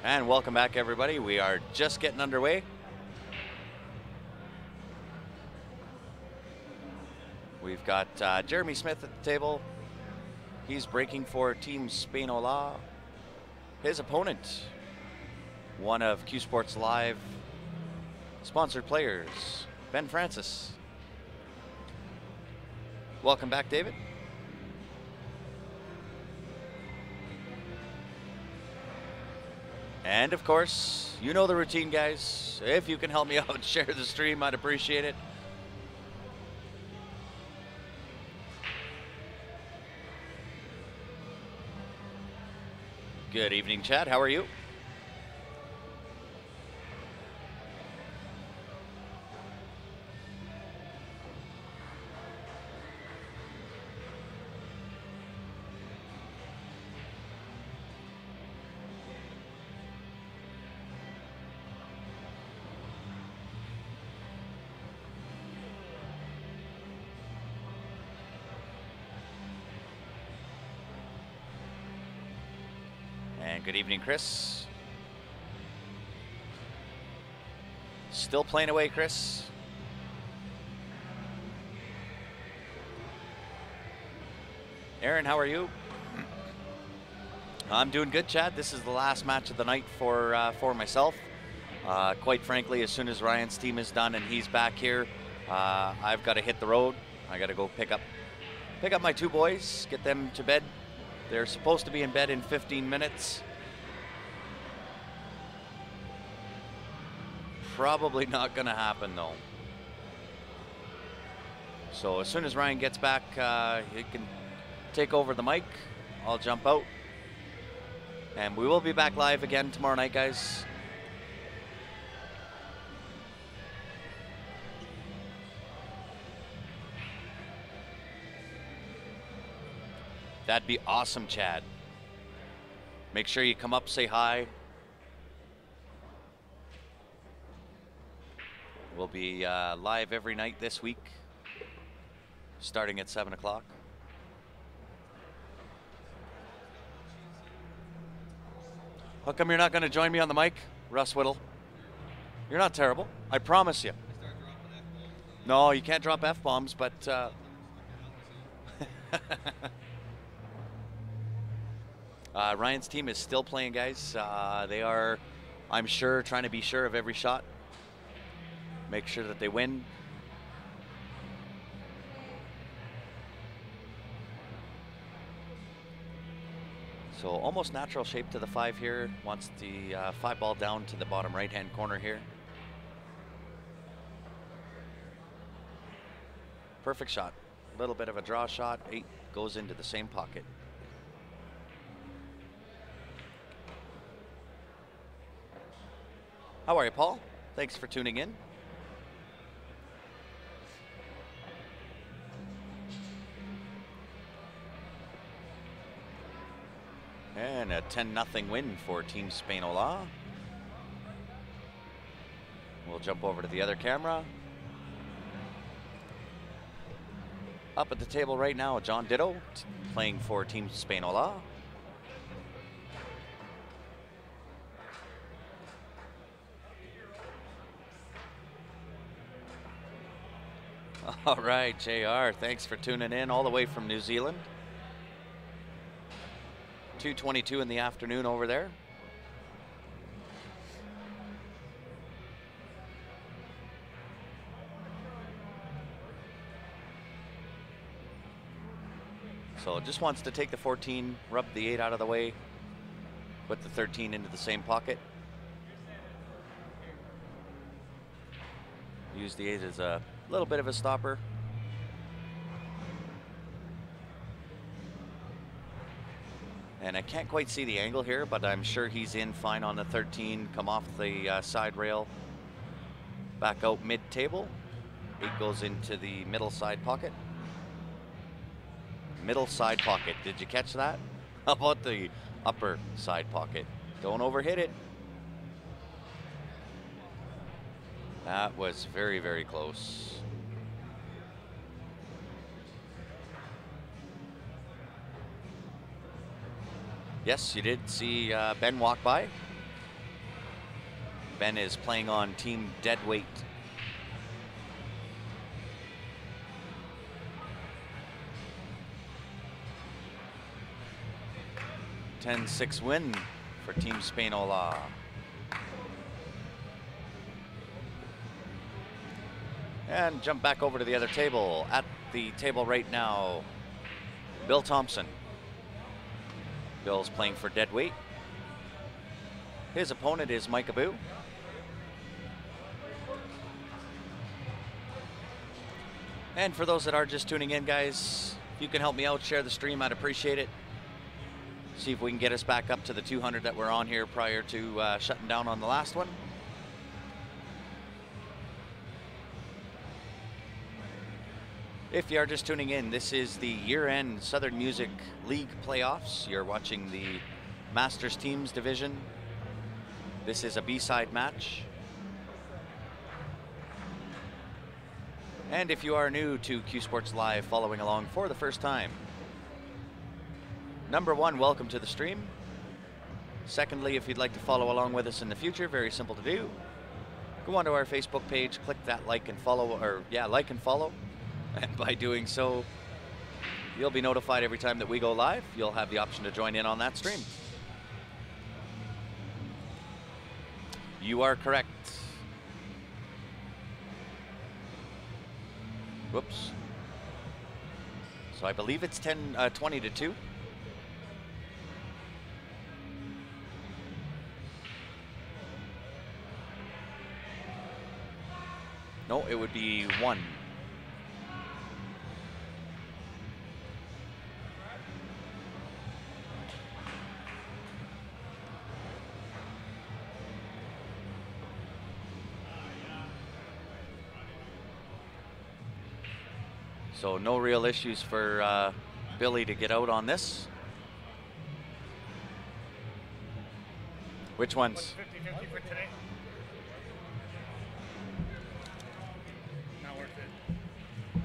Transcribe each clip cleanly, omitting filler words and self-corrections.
And welcome back, everybody. We are just getting underway. We've got Jeremy Smith at the table. He's breaking for Team Spain Ola. His opponent, one of Q Sports Live sponsored players, Ben Francis. Welcome back, David. And of course, you know the routine, guys. If you can help me out, share the stream, I'd appreciate it. Good evening, Chad. How are you? Good evening, Chris. Still playing away, Chris. Aaron, how are you? I'm doing good, Chad. This is the last match of the night for myself. Quite frankly, as soon as Ryan's team is done and he's back here, I've got to hit the road. I got to go pick up my two boys, get them to bed. They're supposed to be in bed in 15 minutes. Probably not going to happen, though. So as soon as Ryan gets back, he can take over the mic. I'll jump out. And we will be back live again tomorrow night, guys. That'd be awesome, Chad. Make sure you come up, say hi. We'll be live every night this week, starting at 7 o'clock. How come you're not going to join me on the mic, Russ Whittle? You're not terrible, I promise you. No, you can't drop F-bombs, but... Ryan's team is still playing, guys. They are, I'm sure, trying to be sure of every shot. Make sure that they win. So almost natural shape to the 5 here. Wants the 5 ball down to the bottom right-hand corner here. Perfect shot. A little bit of a draw shot. 8 goes into the same pocket. How are you, Paul? Thanks for tuning in. And a 10-0 win for Team Spain Ola. We'll jump over to the other camera. Up at the table right now, John Ditto playing for Team Spain Ola. All right, JR, thanks for tuning in all the way from New Zealand. 2:22 in the afternoon over there. So just wants to take the 14, rub the 8 out of the way, put the 13 into the same pocket. Use the 8 as a little bit of a stopper. And I can't quite see the angle here, but I'm sure he's in fine on the 13. Come off the side rail, back out mid-table. 8 goes into the middle side pocket. Middle side pocket, did you catch that? How about the upper side pocket? Don't overhit it. That was very, very close. Yes, you did see Ben walk by. Ben is playing on team deadweight. 10-6 win for Team Spainola. And jump back over to the other table. At the table right now, Bill Thompson. Bill's playing for deadweight. His opponent is Mike Abu. And for those that are just tuning in, guys, if you can help me out, share the stream, I'd appreciate it. See if we can get us back up to the 200 that we're on here prior to shutting down on the last one. If you are just tuning in, this is the year-end Southern Music League playoffs. You're watching the Masters Teams division. This is a B-side match. And if you are new to Q Sports Live, following along for the first time, number one, welcome to the stream. Secondly, if you'd like to follow along with us in the future, very simple to do. Go onto our Facebook page, click that like and follow, like and follow. And by doing so, you'll be notified every time that we go live. You'll have the option to join in on that stream. You are correct. Whoops. So I believe it's 20 to 2. No, it would be 1. So no real issues for Billy to get out on this. Which ones? 50-50 for today. Not worth it.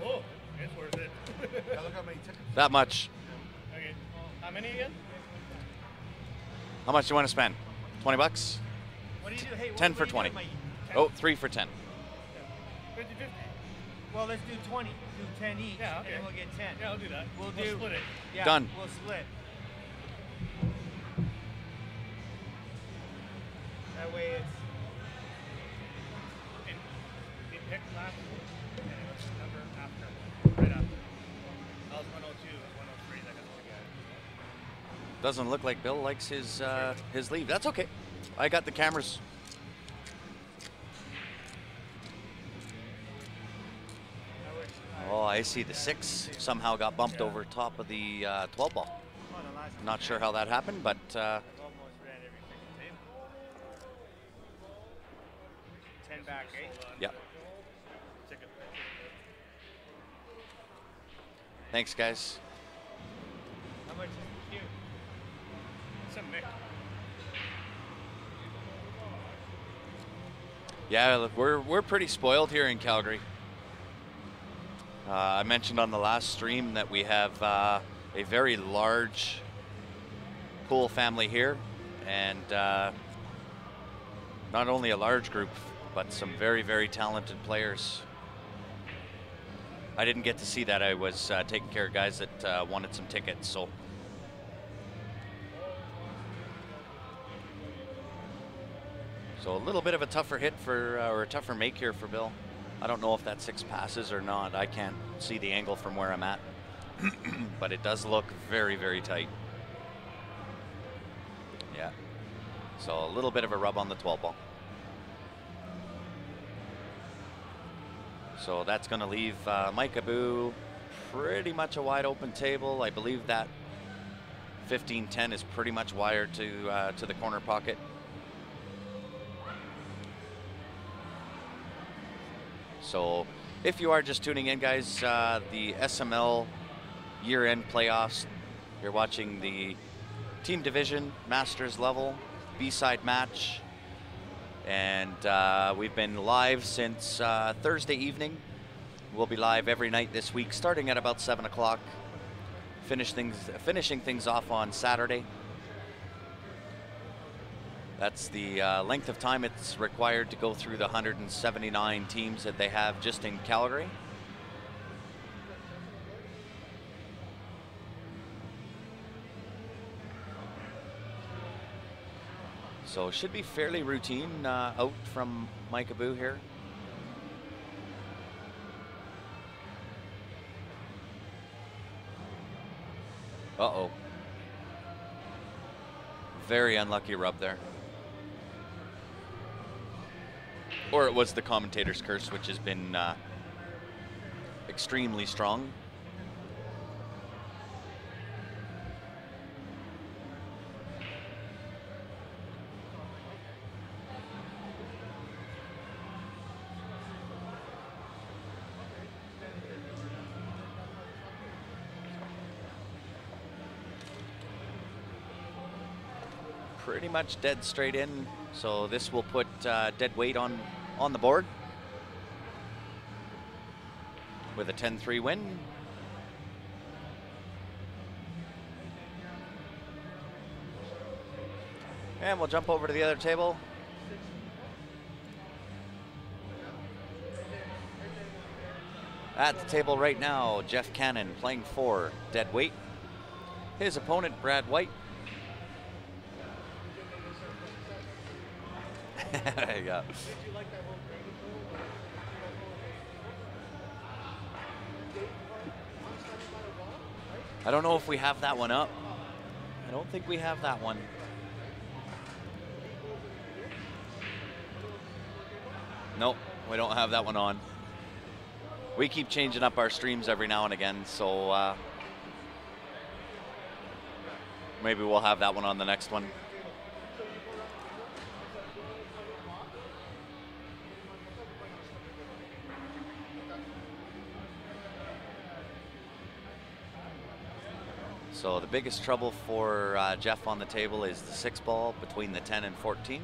Oh, it's worth it. Look how many tickets. That much. Okay. How many again? How much do you want to spend? 20 bucks? What do you do? Hey, 10 for 20. Oh, 3 for 10. 50-50. Well, let's do 20. Do 10 each, Yeah, okay. and then we'll get 10. Yeah, I'll do that. We'll do split it. Yeah, Done. We'll split. That way it's... And he picked last and it was the number after. Right after. That was 102. It was 103. That got together. Doesn't look like Bill likes his leave. That's okay. I got the cameras. Oh, I see the 6 somehow got bumped over top of the 12 ball. Not sure how that happened, but I've almost ran every freaking table. 10 back, eh? yeah. Ticket. Thanks, guys. How much is the queue? It's a mix. Yeah, look, we're pretty spoiled here in Calgary. I mentioned on the last stream that we have a very large pool family here, and not only a large group, but some very, very talented players. I didn't get to see that. I was taking care of guys that wanted some tickets, so. So a little bit of a tougher hit for, or a tougher make here for Bill. I don't know if that 6 passes or not. I can't see the angle from where I'm at, but it does look very, very tight. Yeah. So a little bit of a rub on the 12 ball. So that's going to leave Mike Abu pretty much a wide open table. I believe that 15-10 is pretty much wired to the corner pocket. So if you are just tuning in, guys, the SML year-end playoffs, you're watching the team division, Masters level, B-side match. And we've been live since Thursday evening. We'll be live every night this week, starting at about 7 o'clock, finishing things off on Saturday. That's the length of time it's required to go through the 179 teams that they have just in Calgary. So it should be fairly routine out from Mike Abu here. Uh-oh. Very unlucky rub there. Or it was the commentator's curse, which has been extremely strong. Pretty much dead straight in, so this will put dead weight on the board with a 10-3 win. And we'll jump over to the other table. At the table right now, Jeff Cannon playing for dead weight. His opponent, Brad White. There you go. I don't know if we have that one up. I don't think we have that one. Nope, we don't have that one on. We keep changing up our streams every now and again, so maybe we'll have that one on the next one. So the biggest trouble for Jeff on the table is the 6 ball between the 10 and 14.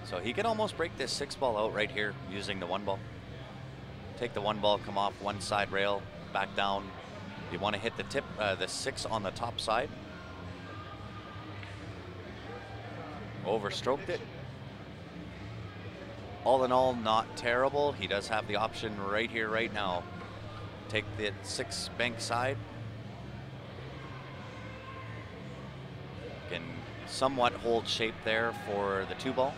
So he can almost break this 6 ball out right here using the 1 ball. Take the 1 ball, come off one side rail, back down. You want to hit the tip, the 6 on the top side. Overstroked it. All in all, not terrible. He does have the option right here, right now. Take the 6 bank side. Can somewhat hold shape there for the 2 ball.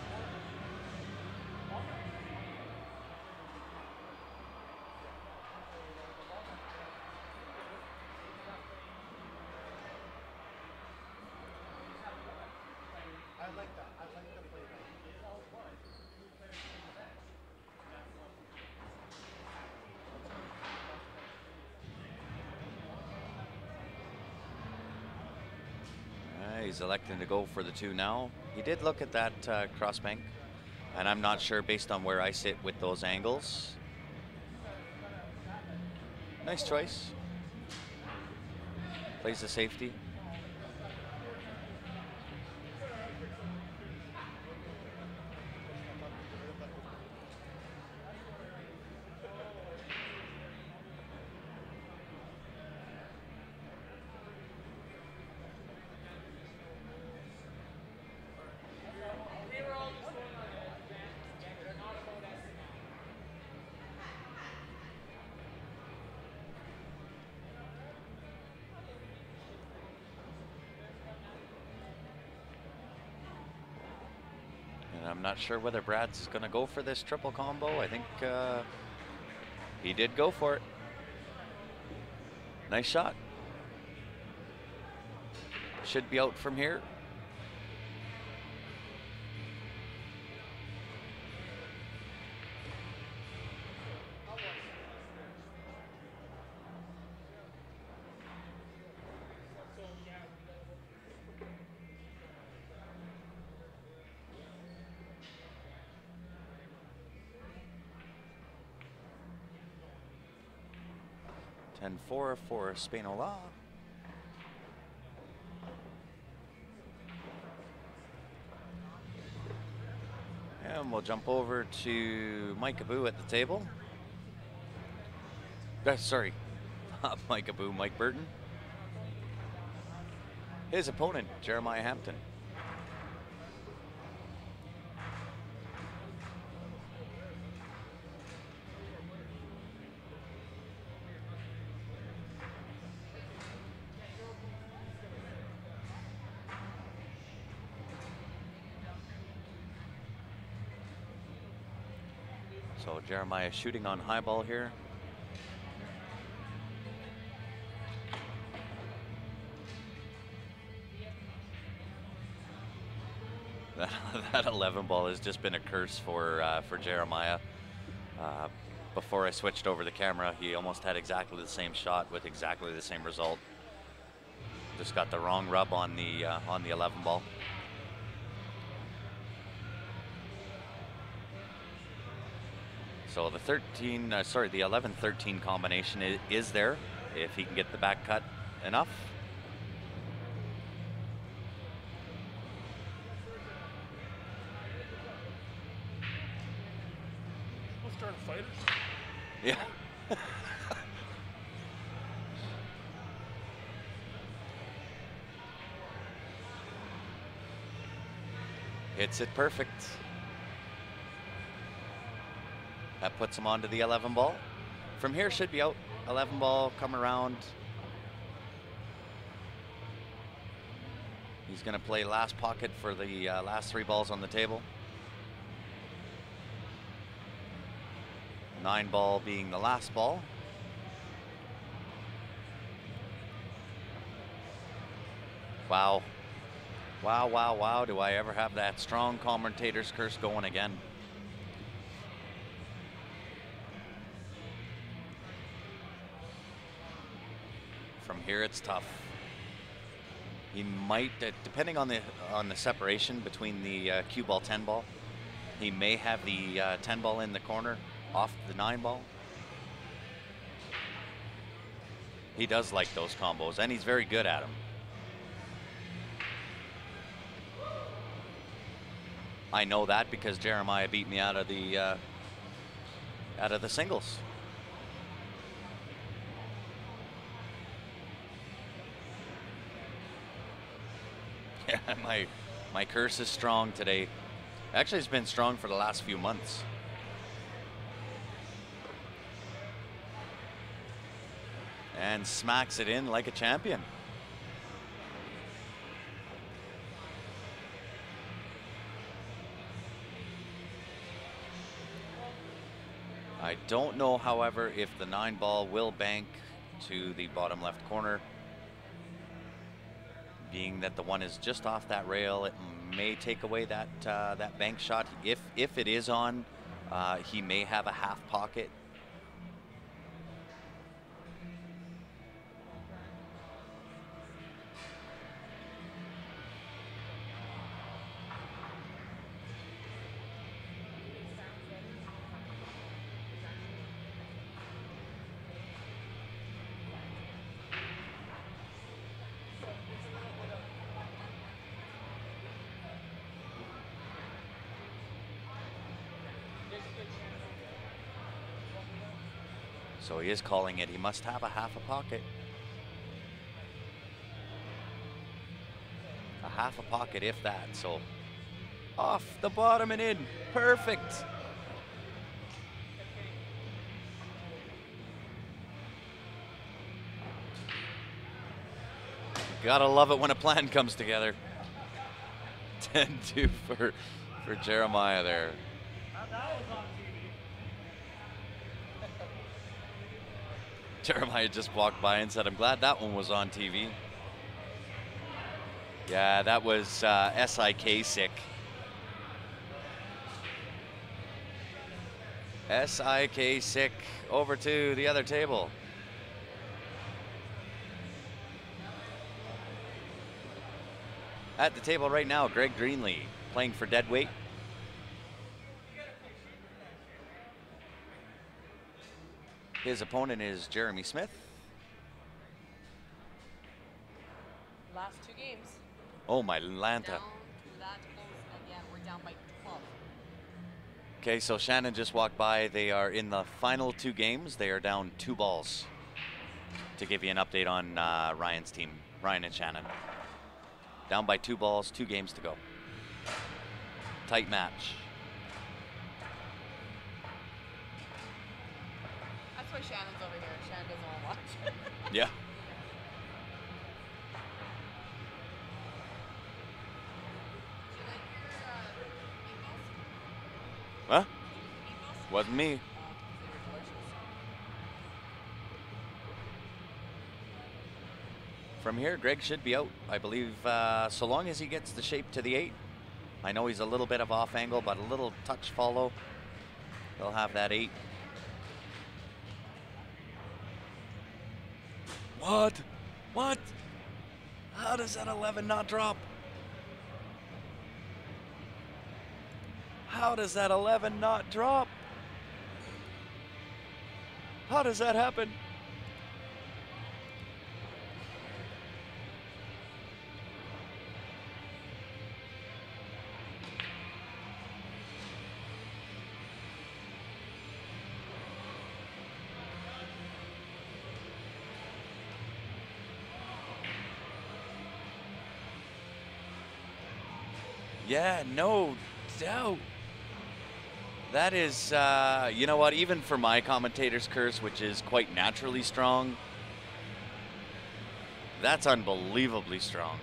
He's electing to go for the 2 now. He did look at that cross bank, and I'm not sure based on where I sit with those angles. Nice choice. Plays the safety. I'm not sure whether Brad's going to go for this triple combo. I think he did go for it. Nice shot. Should be out from here. 10-4 for Spainola. And we'll jump over to Mike Abu at the table. Sorry, not Mike Abu, Mike Burton. His opponent, Jeremiah Hampton. So Jeremiah shooting on high ball here. That 11 ball has just been a curse for Jeremiah. Before I switched over the camera, he almost had exactly the same shot with exactly the same result. Just got the wrong rub on the 11 ball. So the 11-13 combination is there if he can get the back cut enough. We'll start fighters. Yeah. Hits it perfect. That puts him onto the 11 ball. From here should be out. 11 ball, come around. He's gonna play last pocket for the last 3 balls on the table. 9 ball being the last ball. Wow. Wow, wow, wow. Do I ever have that strong commentator's curse going again? From here it's tough. He might, depending on the separation between the cue ball 10 ball, he may have the 10 ball in the corner off the 9 ball. He does like those combos, and he's very good at them. I know that because Jeremiah beat me out of the singles. Yeah, my curse is strong today. Actually, it's been strong for the last few months. And smacks it in like a champion. I don't know, however, if the 9 ball will bank to the bottom left corner. Being that the one is just off that rail, it may take away that that bank shot. If it is on, he may have a half pocket. So he is calling it. He must have a half a pocket. A half a pocket, if that. So off the bottom and in. Perfect. Gotta love it when a plan comes together. 10-2 for Jeremiah there. Jeremiah just walked by and said, I'm glad that one was on TV. Yeah, that was SIK sick. SIK sick over to the other table. At the table right now, Greg Greenlee playing for deadweight. His opponent is Jeremy Smith. Oh, my Lanta. Down to that close again. We're down by 12. Okay, so Shannon just walked by. They are in the final 2 games. They are down 2 balls. To give you an update on Ryan's team, Ryan and Shannon. Down by 2 balls, 2 games to go. Tight match. That's why Shannon's over here. Shannon doesn't want to watch. Yeah. Do you like your meatballs? Huh? Meatballs? Wasn't me. They were delicious. From here, Greg should be out, I believe, so long as he gets the shape to the 8. I know he's a little bit of off angle, but a little touch follow. He'll have that 8. What? What? How does that 11 not drop? How does that 11 not drop? How does that happen? Yeah, no doubt. That is, you know what, even for my commentator's curse, which is quite naturally strong, that's unbelievably strong.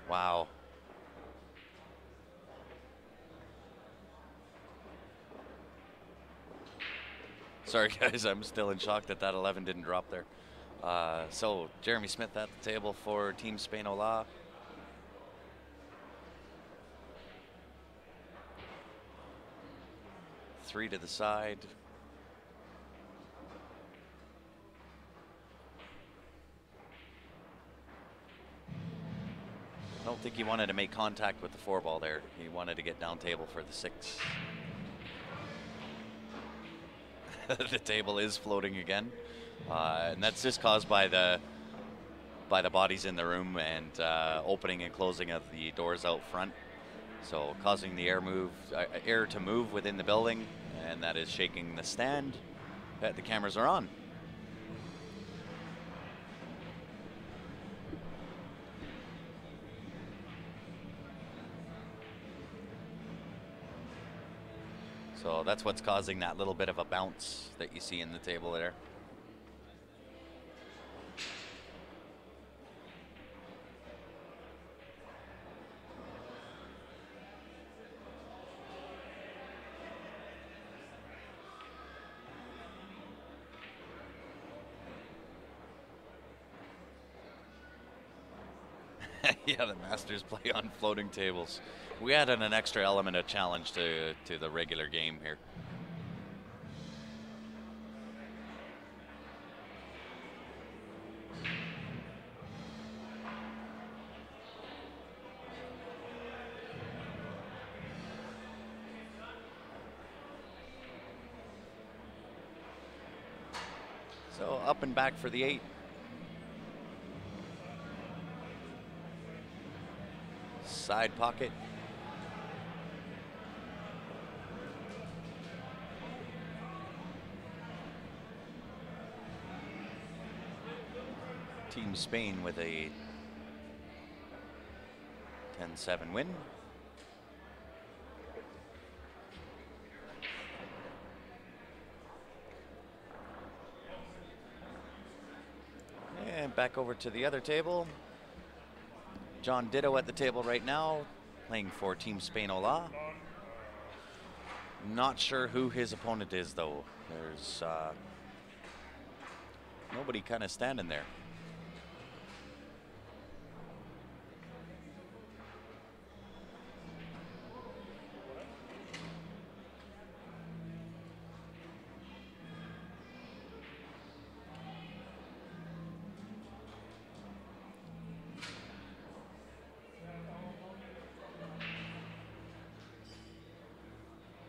Wow. Sorry, guys, I'm still in shock that 11 didn't drop there. So, Jeremy Smith at the table for Team Spain Ola. Three to the side. I don't think he wanted to make contact with the 4 ball there. He wanted to get down table for the 6. The table is floating again, and that's just caused by the bodies in the room and opening and closing of the doors out front, so causing the air to move within the building, and that is shaking the stand. The cameras are on. So that's what's causing that little bit of a bounce that you see in the table there. Yeah, the Masters play on floating tables. We added an extra element of challenge to the regular game here. So up and back for the 8. Side pocket. Team Spain with a 10-7 win. And back over to the other table. John Ditto at the table right now, playing for Team Spain Ola. Not sure who his opponent is, though. There's nobody kind of standing there.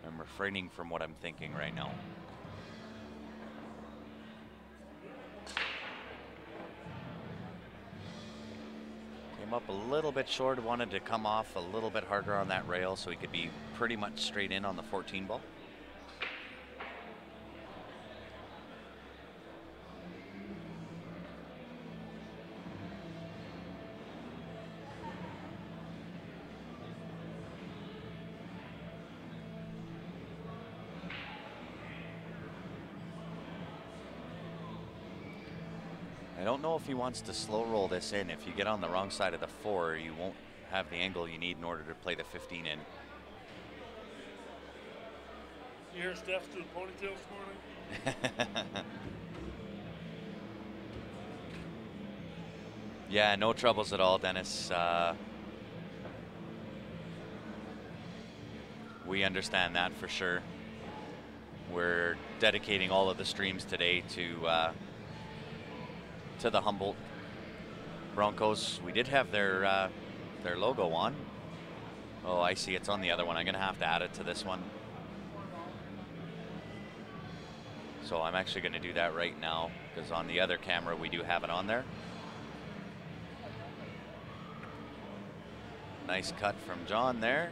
I'm refraining from what I'm thinking right now. Come up a little bit short. Wanted to come off a little bit harder on that rail so he could be pretty much straight in on the 14 ball. I don't know if he wants to slow roll this in. If you get on the wrong side of the 4, you won't have the angle you need in order to play the 15 in. You hear Steph do the ponytail this morning? Yeah, no troubles at all, Dennis. We understand that for sure. We're dedicating all of the streams today to the Humboldt Broncos. We did have their logo on. Oh, I see. It's on the other one. I'm going to have to add it to this one. So I'm actually going to do that right now because on the other camera we do have it on there. Nice cut from John there.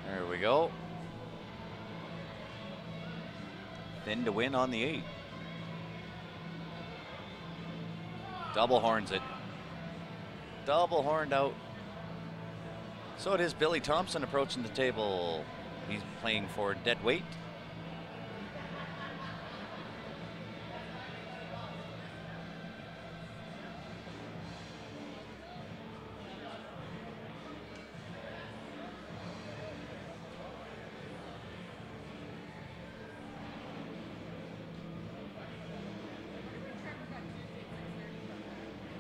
There we go. Thin to win on the 8. Double horns it. Double horned out. So it is Billy Thompson approaching the table. He's playing for dead weight.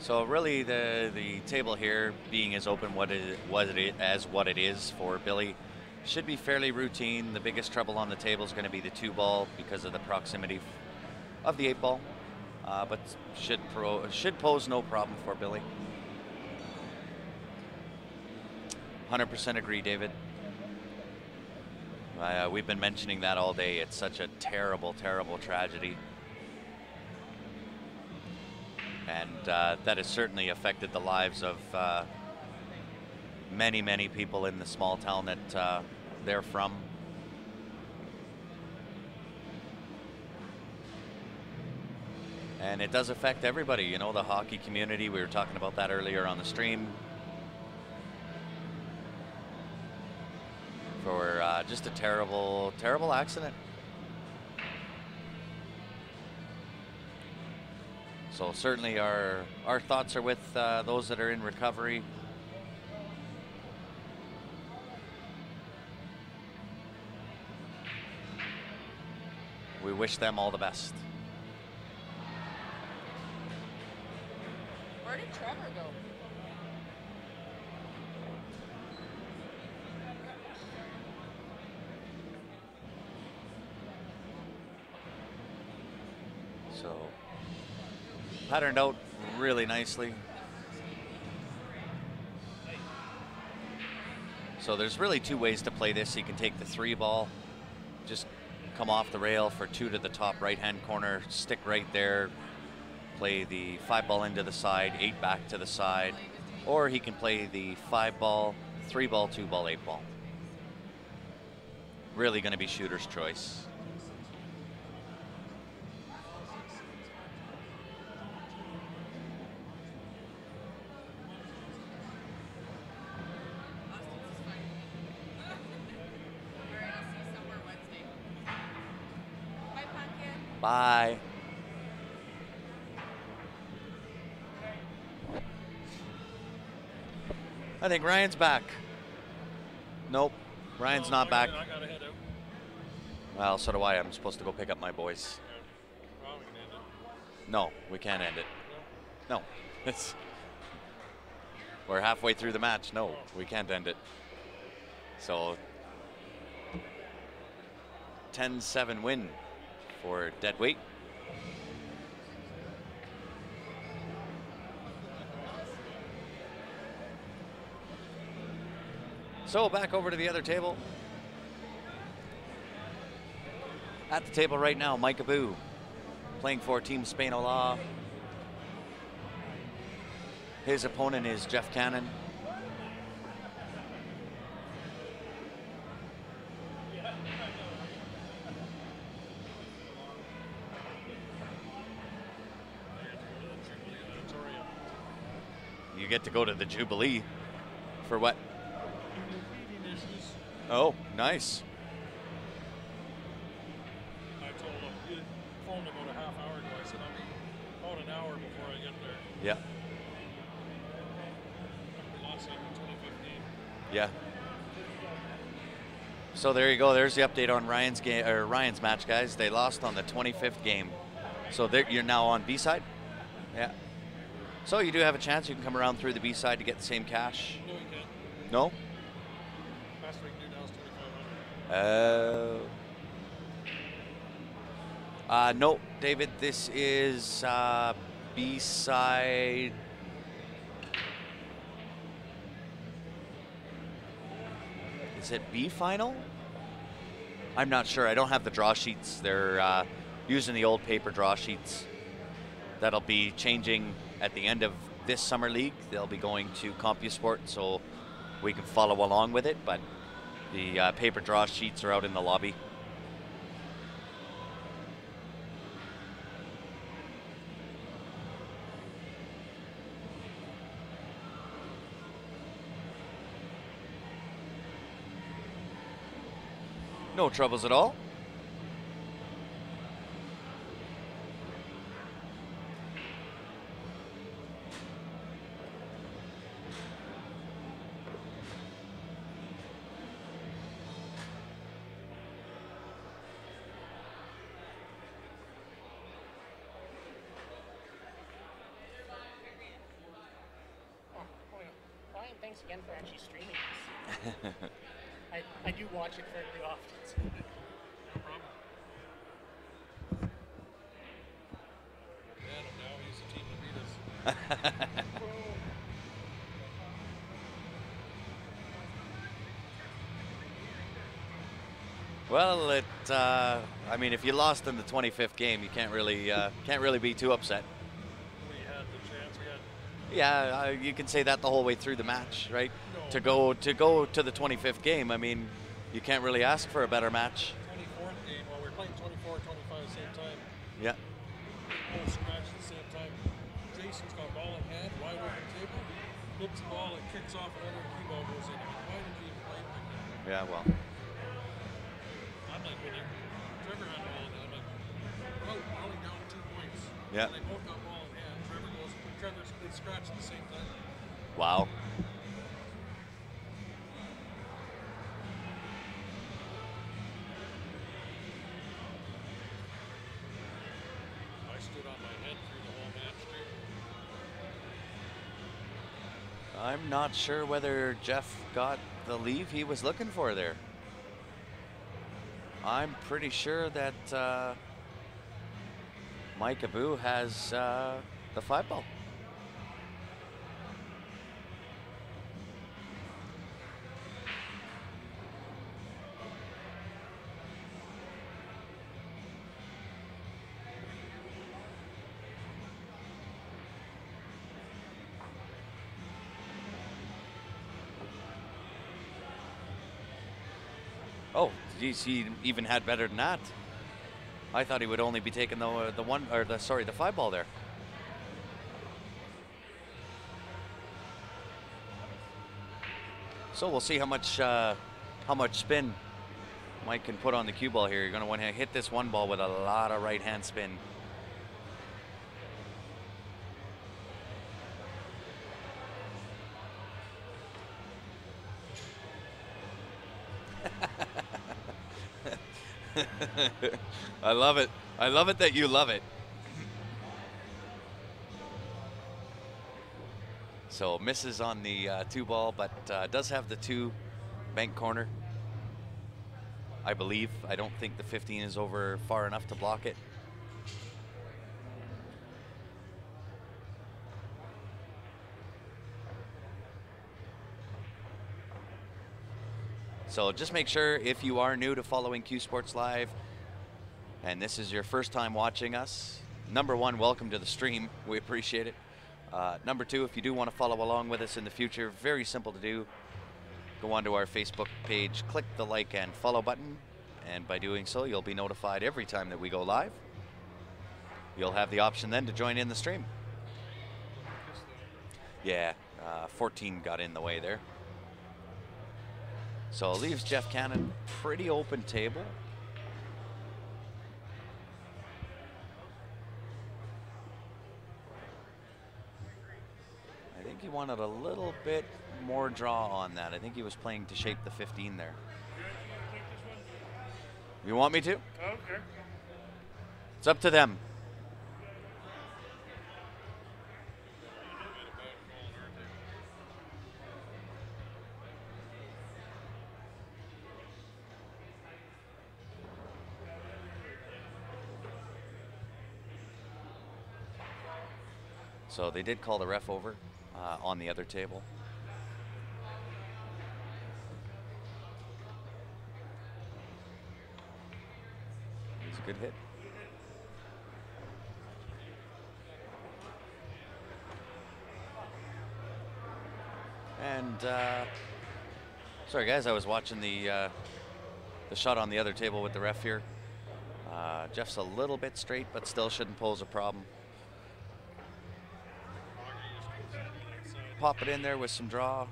So really the table here being as open as what it is for Billy should be fairly routine. The biggest trouble on the table is going to be the 2 ball because of the proximity of the 8 ball, but should pose no problem for Billy. 100% agree, David. We've been mentioning that all day. It's such a terrible, terrible tragedy. And that has certainly affected the lives of many, many people in the small town that they're from. And it does affect everybody, you know, the hockey community. We were talking about that earlier on the stream. For just a terrible, terrible accident. So certainly our thoughts are with those that are in recovery. We wish them all the best. Where did Trevor go? So patterned out really nicely. So there's really 2 ways to play this. You can take the 3 ball, just come off the rail for 2 to the top right-hand corner, stick right there, play the 5 ball into the side, 8 back to the side, or he can play the 5 ball, 3 ball, 2 ball, 8 ball. Really going to be shooter's choice. Bye. I think Ryan's back. Nope, Ryan's not back. I gotta head out. Well, so do I. I'm supposed to go pick up my boys. Well, we can end it. No, we can't end it. No, it's we're halfway through the match. No, we can't end it. So 10-7 win for Deadweight. So back over to the other table. At the table right now, Mike Abu playing for Team Spain Ola. His opponent is Jeff Cannon. You get to go to the Jubilee for what? Oh, nice. I told him, he phoned about a half hour ago. I said, I'll be about an hour before I get there. Yeah. We lost like in 2015. Yeah. So there you go. There's the update on Ryan's game or Ryan's match, guys. They lost on the 25th game. So you're now on B side. Yeah. So you do have a chance. You can come around through the B side to get the same cash. No, you can't. No. Last week, new now is 2,500. No, David. This is B side. Is it B final? I'm not sure. I don't have the draw sheets. They're using the old paper draw sheets. That'll be changing at the end of this summer league. They'll be going to CompuSport, so we can follow along with it. But the paper draw sheets are out in the lobby. No troubles at all. Ryan, thanks again for actually streaming this. I do watch it fairly often. So. No problem. Yeah, and now he's the team that beat us. Well, I mean, if you lost in the 25th game, you can't really be too upset. We had the chance. Yeah, you can say that the whole way through the match, right? No. To go to the 25th game, I mean, you can't really ask for a better match. 24th game, while we're playing 24, 25 at the same time. Yeah. Both scratch at the same time. Jason's got ball in hand, wide open table, hits the ball and kicks off another cue ball goes in. Why did he even play like that? Yeah, well. I'm like, when Trevor had ball in hand, I'm like, oh, only down 2 points. Yeah. And they both got ball in hand. They scratch at the same time. Wow. I stood on my head through the whole match too. I'm not sure whether Jeff got the leave he was looking for there. I'm pretty sure that Mike Abu has the 5 ball. Oh, geez, he even had better than that. I thought he would only be taking the 5 ball there. So we'll see how much spin Mike can put on the cue ball here. You're going to want to hit this 1 ball with a lot of right hand spin. I love it. I love it that you love it. So misses on the 2 ball, but does have the 2 bank corner. I believe. I don't think the 15 is over far enough to block it. So just make sure, if you are new to following Q Sports Live and this is your first time watching us, number 1, welcome to the stream. We appreciate it. Number 2, if you do want to follow along with us in the future, very simple to do. Go onto our Facebook page, click the like and follow button, and by doing so, you'll be notified every time that we go live. You'll have the option then to join in the stream. Yeah, 14 got in the way there. So it leaves Jeff Cannon pretty open table. I think he wanted a little bit more draw on that. I think he was playing to shape the 15 there. You want me to? Okay. It's up to them. So they did call the ref over on the other table. It's a good hit. And sorry guys, I was watching the shot on the other table with the ref here. Jeff's a little bit straight, but still shouldn't pose a problem. Pop it in there with some draw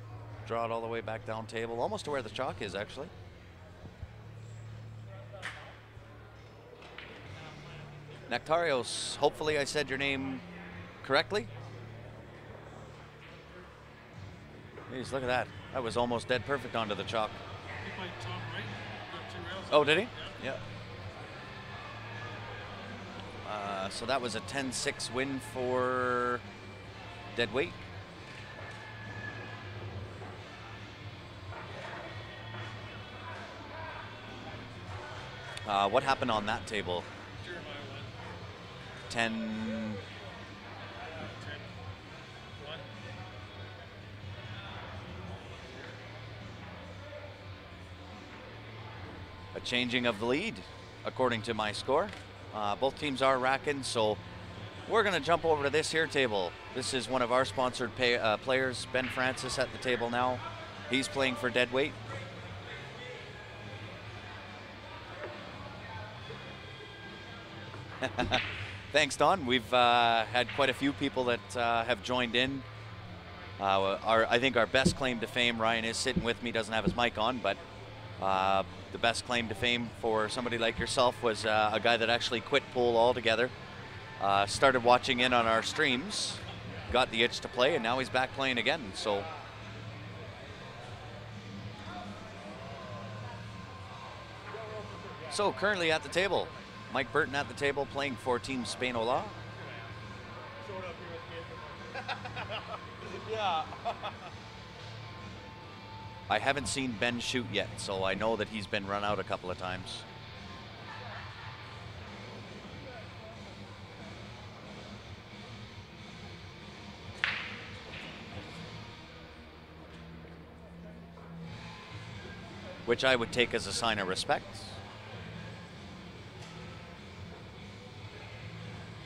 it all the way back down table, almost to where the chalk is actually. Nectarios, hopefully I said your name correctly. Jeez, look at that. That was almost dead perfect onto the chalk. He played top right. Got 2 rails. Oh, did he? Yeah. Yeah. So that was a 10-6 win for dead weight. What happened on that table? Jeremiah won. 10. 10. 1. A changing of the lead, according to my score. Both teams are racking, so we're going to jump over to this here table. This is one of our sponsored players, Ben Francis, at the table now. He's playing for dead weight. Thanks, Don. We've had quite a few people that have joined in. I think our best claim to fame, Ryan is sitting with me, doesn't have his mic on, but the best claim to fame for somebody like yourself was a guy that actually quit pool altogether, started watching in on our streams, got the itch to play, and now he's back playing again. So currently at the table, Mike Burton at the table playing for Team Spain Ola. Yeah. I haven't seen Ben shoot yet, so I know that he's been run out a couple of times. Which I would take as a sign of respect.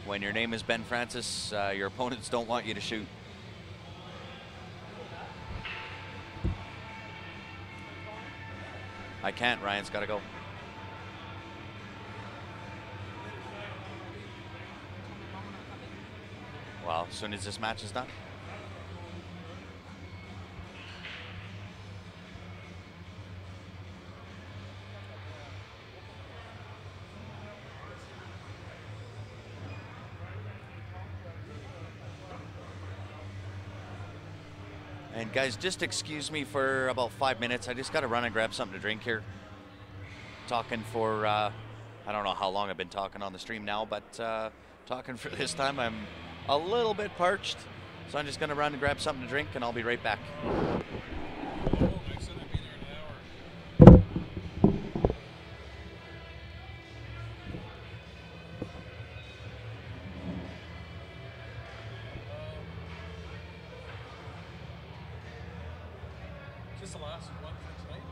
When your name is Ben Francis, your opponents don't want you to shoot. I can't, Ryan's got to go. Well, as soon as this match is done. And guys, just excuse me for about 5 minutes. I just got to run and grab something to drink here. Talking for I don't know how long I've been talking on the stream now, but talking for this time, I'm a little bit parched. So I'm just going to run and grab something to drink, and I'll be right back. Oh, I said I'd be there in an hour. Is this the last one for tonight?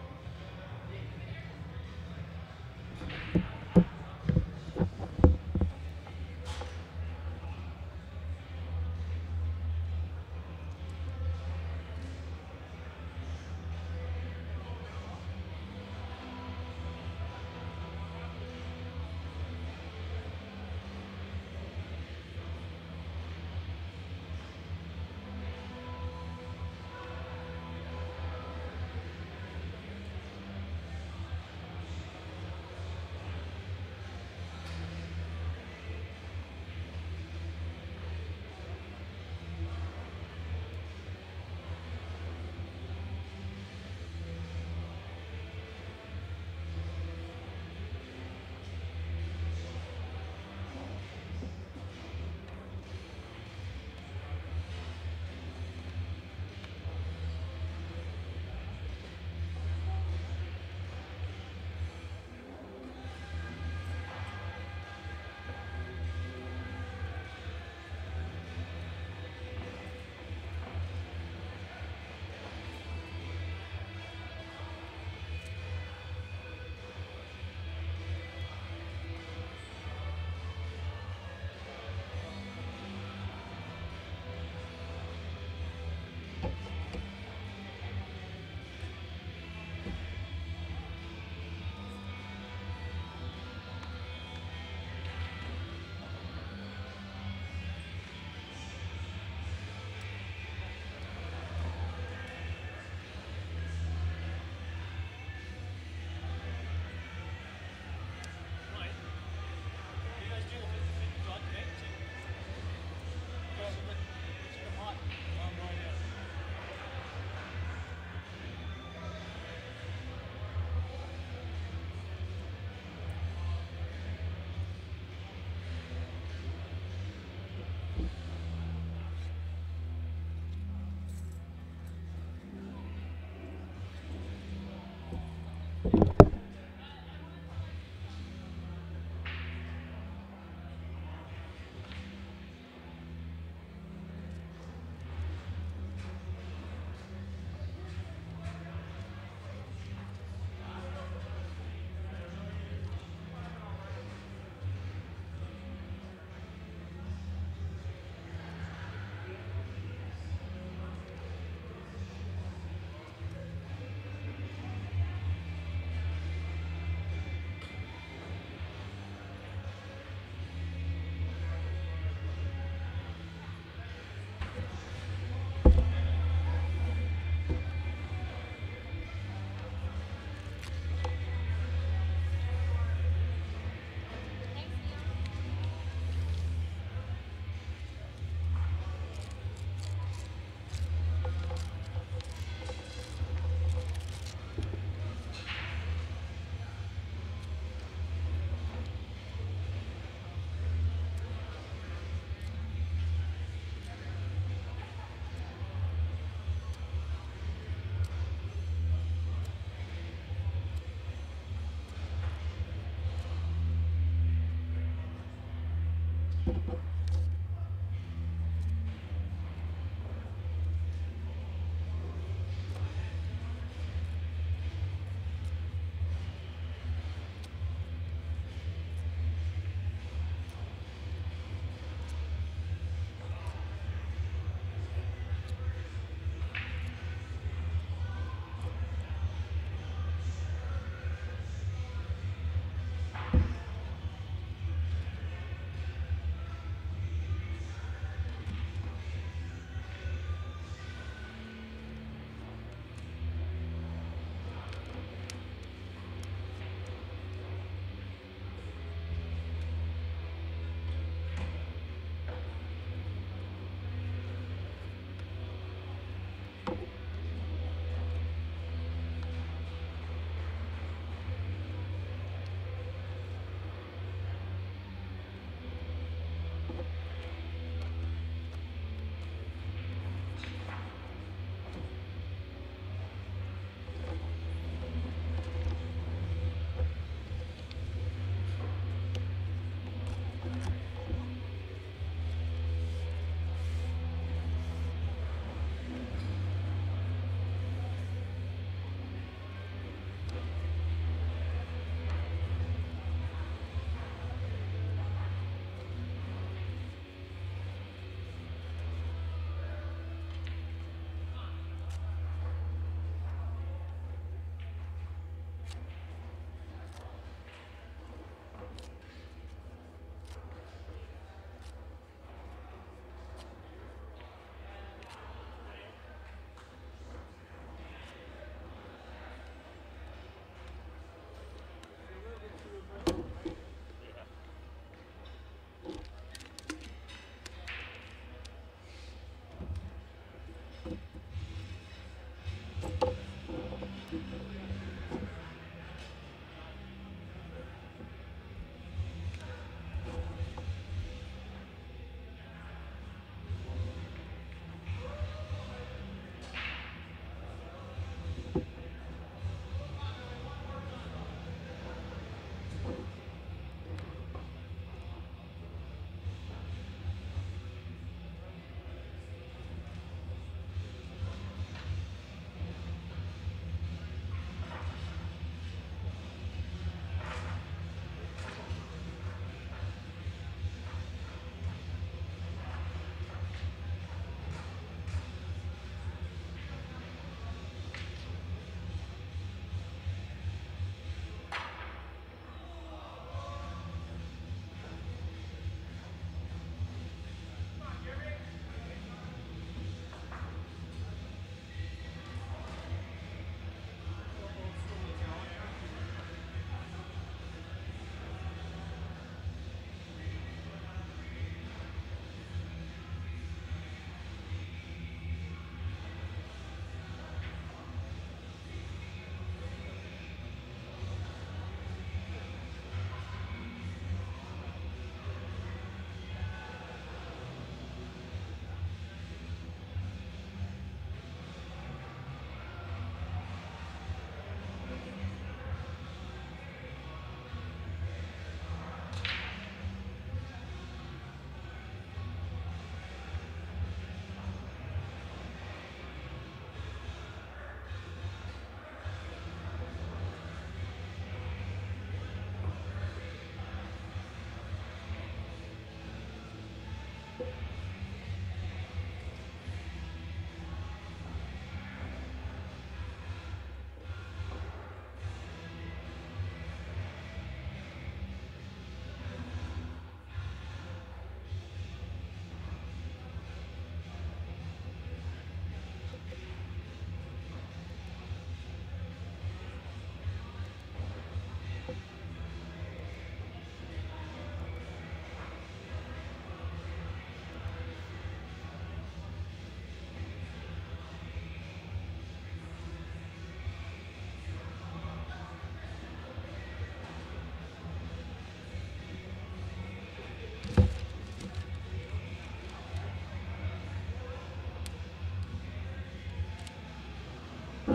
No,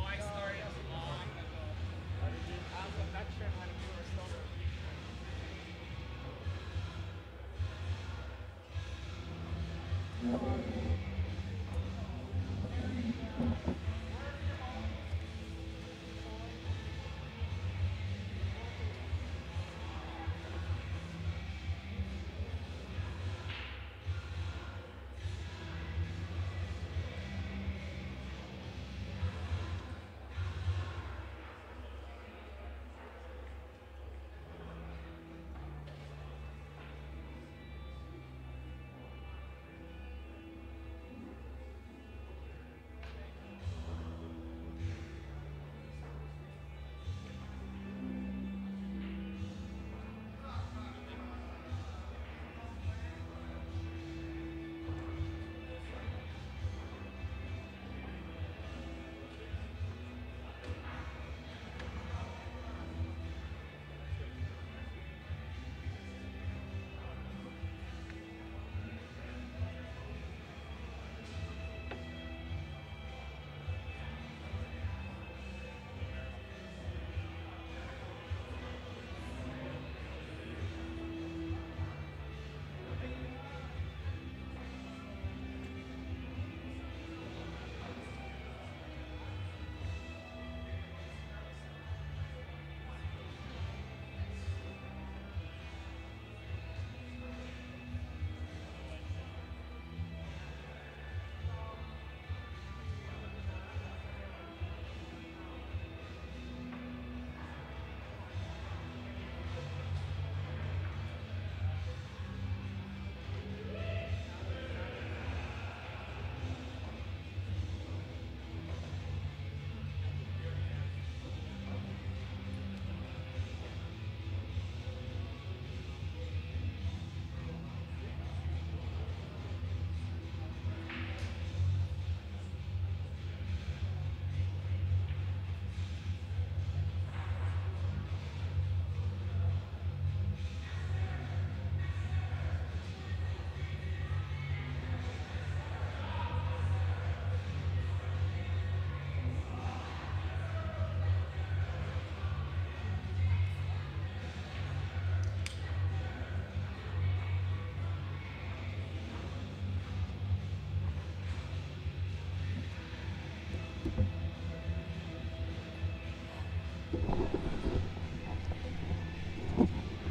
I started long ago. I'm not sure how to do a stoner.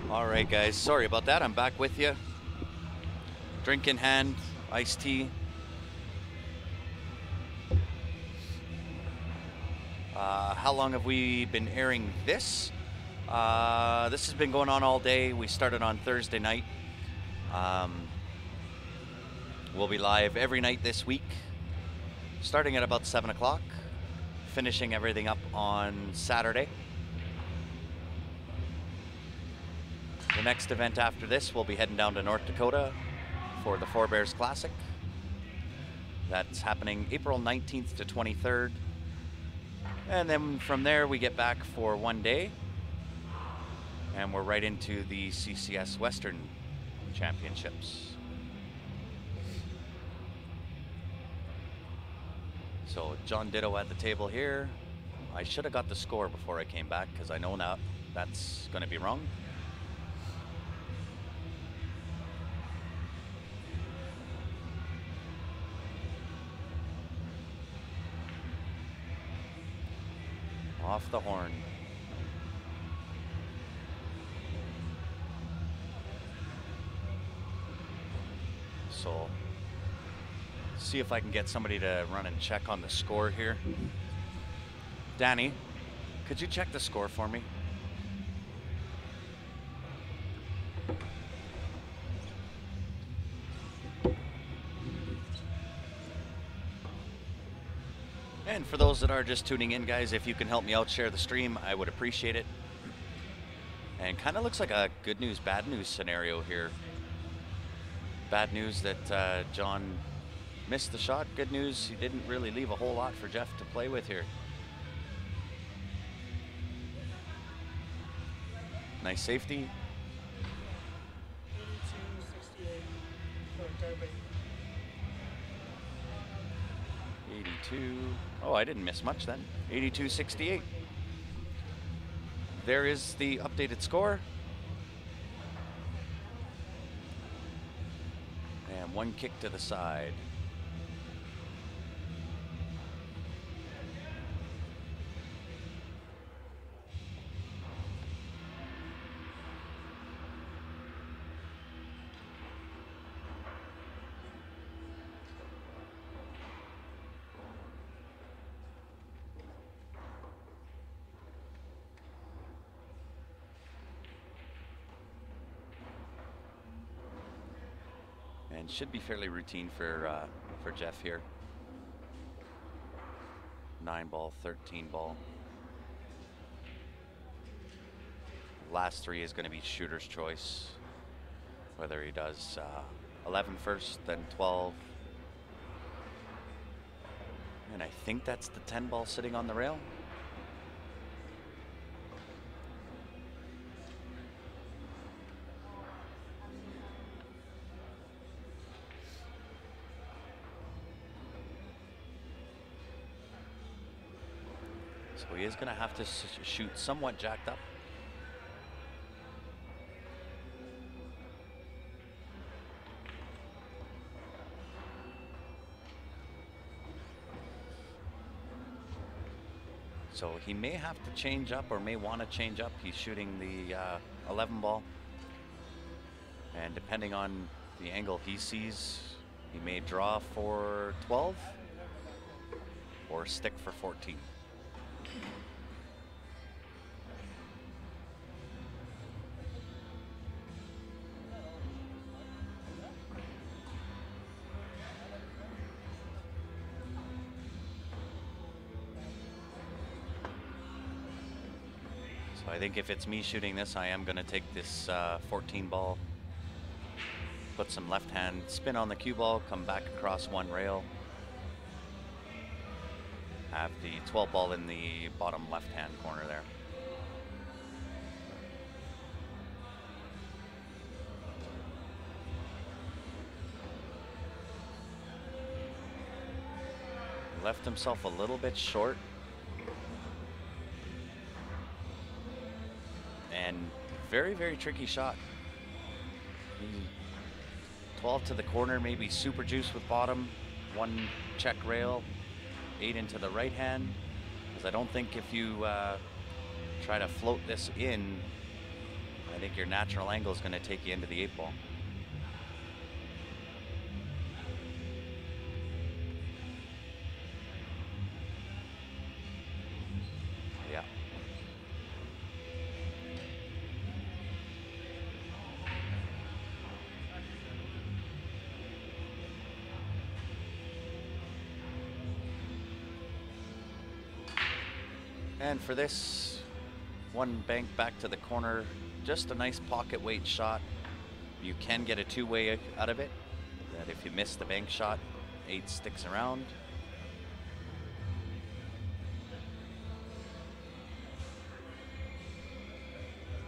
All right, guys. Sorry about that. I'm back with you. Drink in hand, iced tea. How long have we been airing this? This has been going on all day. We started on Thursday night. We'll be live every night this week, starting at about 7 o'clock, finishing everything up on Saturday. The next event after this, we'll be heading down to North Dakota for the Four Bears Classic. That's happening April 19th to 23rd. And then from there, we get back for one day. And we're right into the CCS Western Championships. So John Ditto at the table here. I should have got the score before I came back because I know now that's going to be wrong. Off the horn. So, see if I can get somebody to run and check on the score here. Danny, could you check the score for me? And for those that are just tuning in, guys, if you can help me out, share the stream, I would appreciate it. And kind of looks like a good news, bad news scenario here. Bad news that John missed the shot. Good news, he didn't really leave a whole lot for Jeff to play with here. Nice safety. 82-68 for Derby. 82. Oh, I didn't miss much then. 82-68. There is the updated score. And one kick to the side. And should be fairly routine for Jeff here. 9 ball, 13 ball. Last 3 is going to be shooter's choice. Whether he does 11 first, then 12. And I think that's the 10 ball sitting on the rail. So he is going to have to shoot somewhat jacked up. So he may have to change up or may want to change up. He's shooting the 11 ball. And depending on the angle he sees, he may draw for 12 or stick for 14. So I think if it's me shooting this, I am going to take this 14 ball, put some left hand spin on the cue ball, come back across one rail, have the 12 ball in the bottom left hand corner there. Left himself a little bit short. And very, very tricky shot. 12 to the corner, maybe super juice with bottom, 1 check rail, 8 into the right hand. Because I don't think if you try to float this in, I think your natural angle is going to take you into the 8 ball. Yeah. And for this, 1 bank back to the corner, just a nice pocket weight shot. You can get a 2-way out of it, that if you miss the bank shot, 8 sticks around.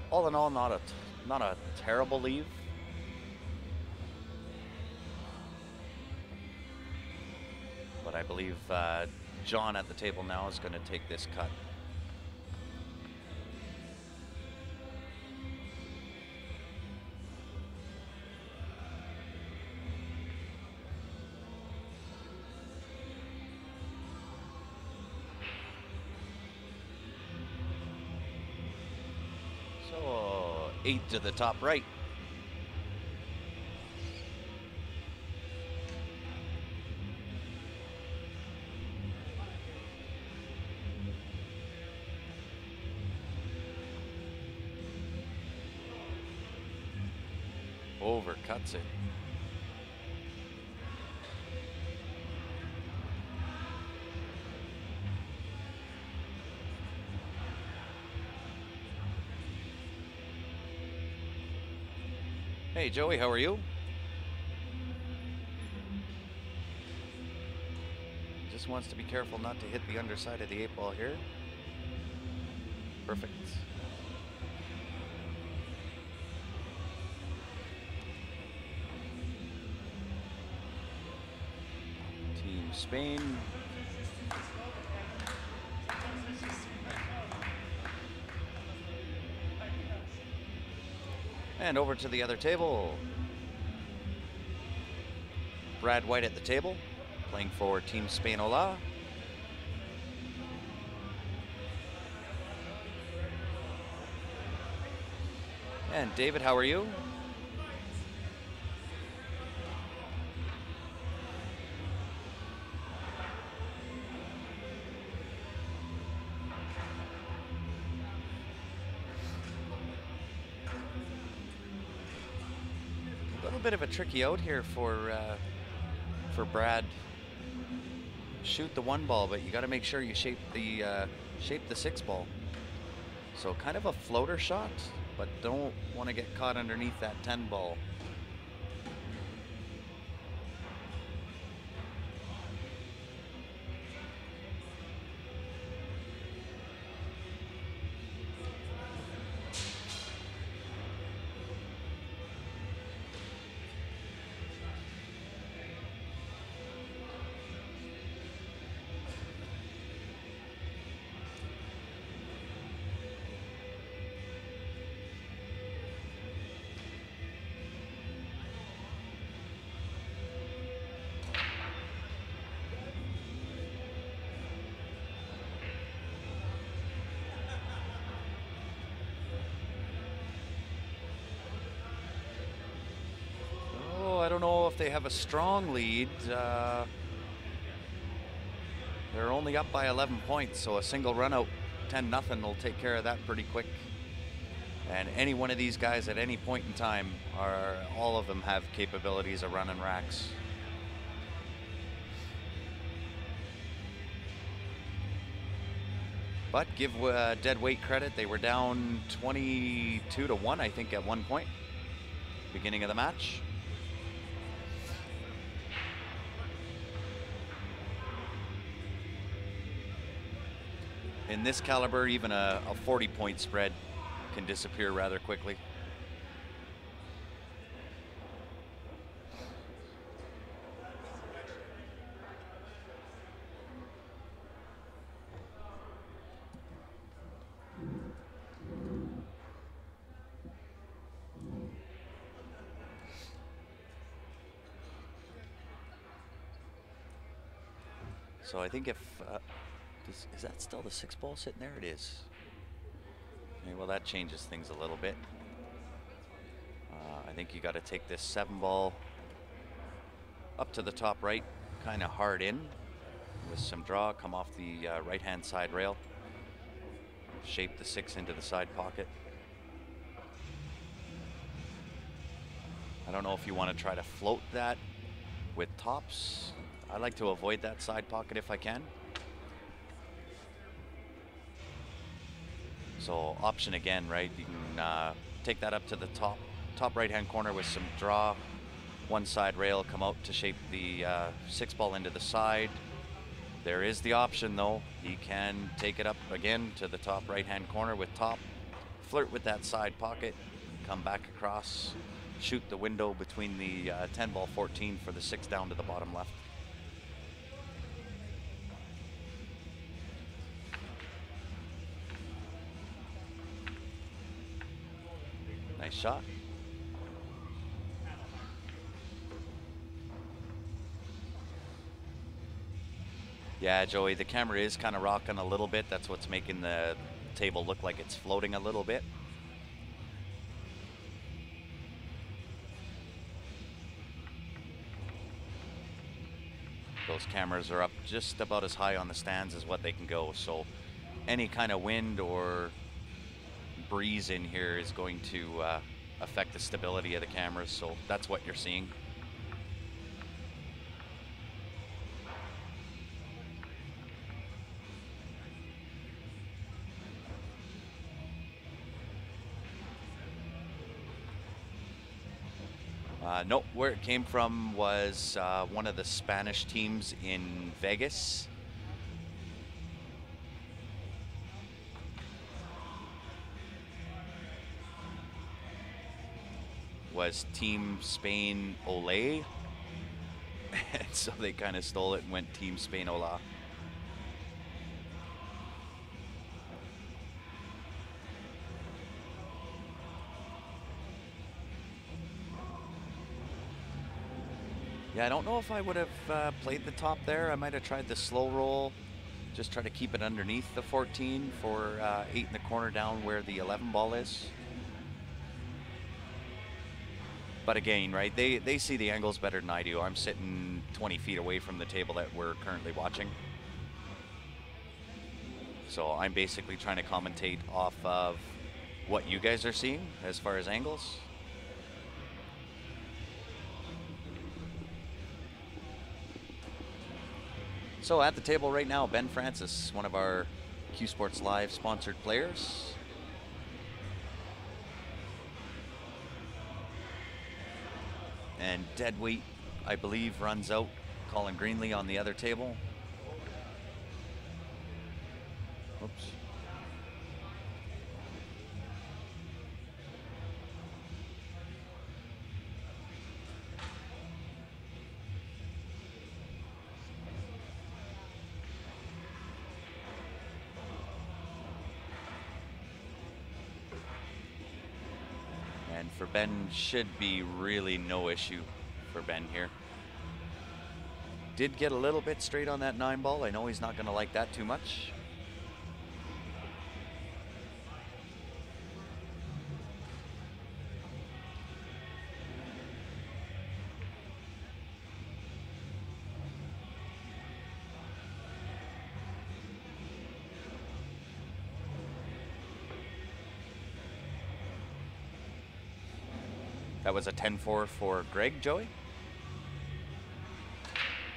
All in all, not a terrible leave. But I believe John at the table now is going to take this cut. So 8 to the top right. Overcuts it. Hey Joey, how are you? Just wants to be careful not to hit the underside of the 8 ball here. Perfect. Spain. And over to the other table. Brad White at the table, playing for Team Spainola. And David, how are you? A little bit of a tricky out here for Brad. Shoot the 1 ball, but you got to make sure you shape the 6 ball. So kind of a floater shot, but don't want to get caught underneath that 10 ball. I don't know if they have a strong lead. They're only up by 11 points, so a single run out, 10-0 will take care of that pretty quick. And any one of these guys at any point in time, all of them have capabilities of running racks. But give dead weight credit, they were down 22-1, I think, at one point, beginning of the match. In this caliber, even a 40-point spread can disappear rather quickly. So I think if is that still the 6 ball sitting there? It is. Okay, well, that changes things a little bit. I think you got to take this 7 ball up to the top right, kind of hard in with some draw, come off the right-hand side rail, shape the 6 into the side pocket. I don't know if you want to try to float that with tops. I like to avoid that side pocket if I can. So option again, right? You can take that up to the top right-hand corner with some draw, one side rail, come out to shape the 6 ball into the side. There is the option though. He can take it up again to the top right-hand corner with top, flirt with that side pocket, come back across, shoot the window between the 10 ball 14 for the 6 down to the bottom left. Nice shot. Yeah, Joey, the camera is kind of rocking a little bit. That's what's making the table look like it's floating a little bit. Those cameras are up just about as high on the stands as what they can go. So any kind of wind or breeze in here is going to affect the stability of the cameras, so that's what you're seeing. No, where it came from was one of the Spanish teams in Vegas. Was Team Spain Olé. And so they kind of stole it and went Team Spainola. Yeah, I don't know if I would have played the top there. I might have tried the slow roll. Just try to keep it underneath the 14 for 8 in the corner down where the 11 ball is. But again, right, they see the angles better than I do. I'm sitting 20 feet away from the table that we're currently watching. So I'm basically trying to commentate off of what you guys are seeing as far as angles. So at the table right now, Ben Francis, one of our Q Sports Live sponsored players. And deadweight, I believe, runs out. Colin Greenlee on the other table. Oops. And for Ben, should be really no issue for Ben here. Did get a little bit straight on that 9 ball. I know he's not going to like that too much. That was a 10-4 for Greg, Joey?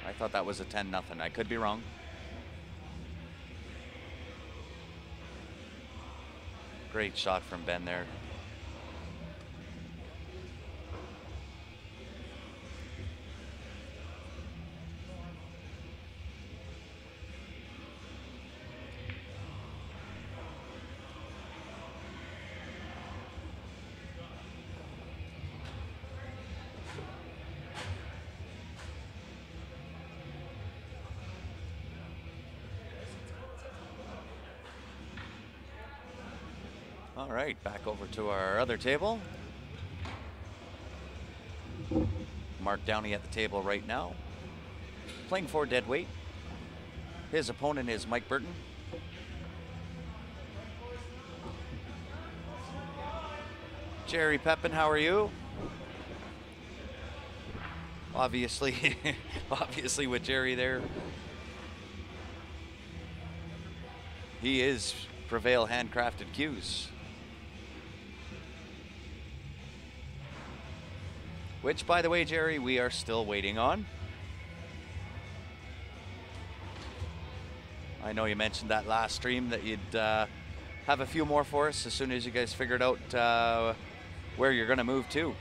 I thought that was a 10-0. I could be wrong. Great shot from Ben there. All right, back over to our other table. Mark Downey at the table right now, playing for deadweight. His opponent is Mike Burton. Jerry Pepin, how are you? Obviously, obviously with Jerry there. He is Prevail handcrafted cues. Which, by the way, Jerry, we are still waiting on. I know you mentioned that last stream that you'd have a few more for us as soon as you guys figured out where you're going to move to.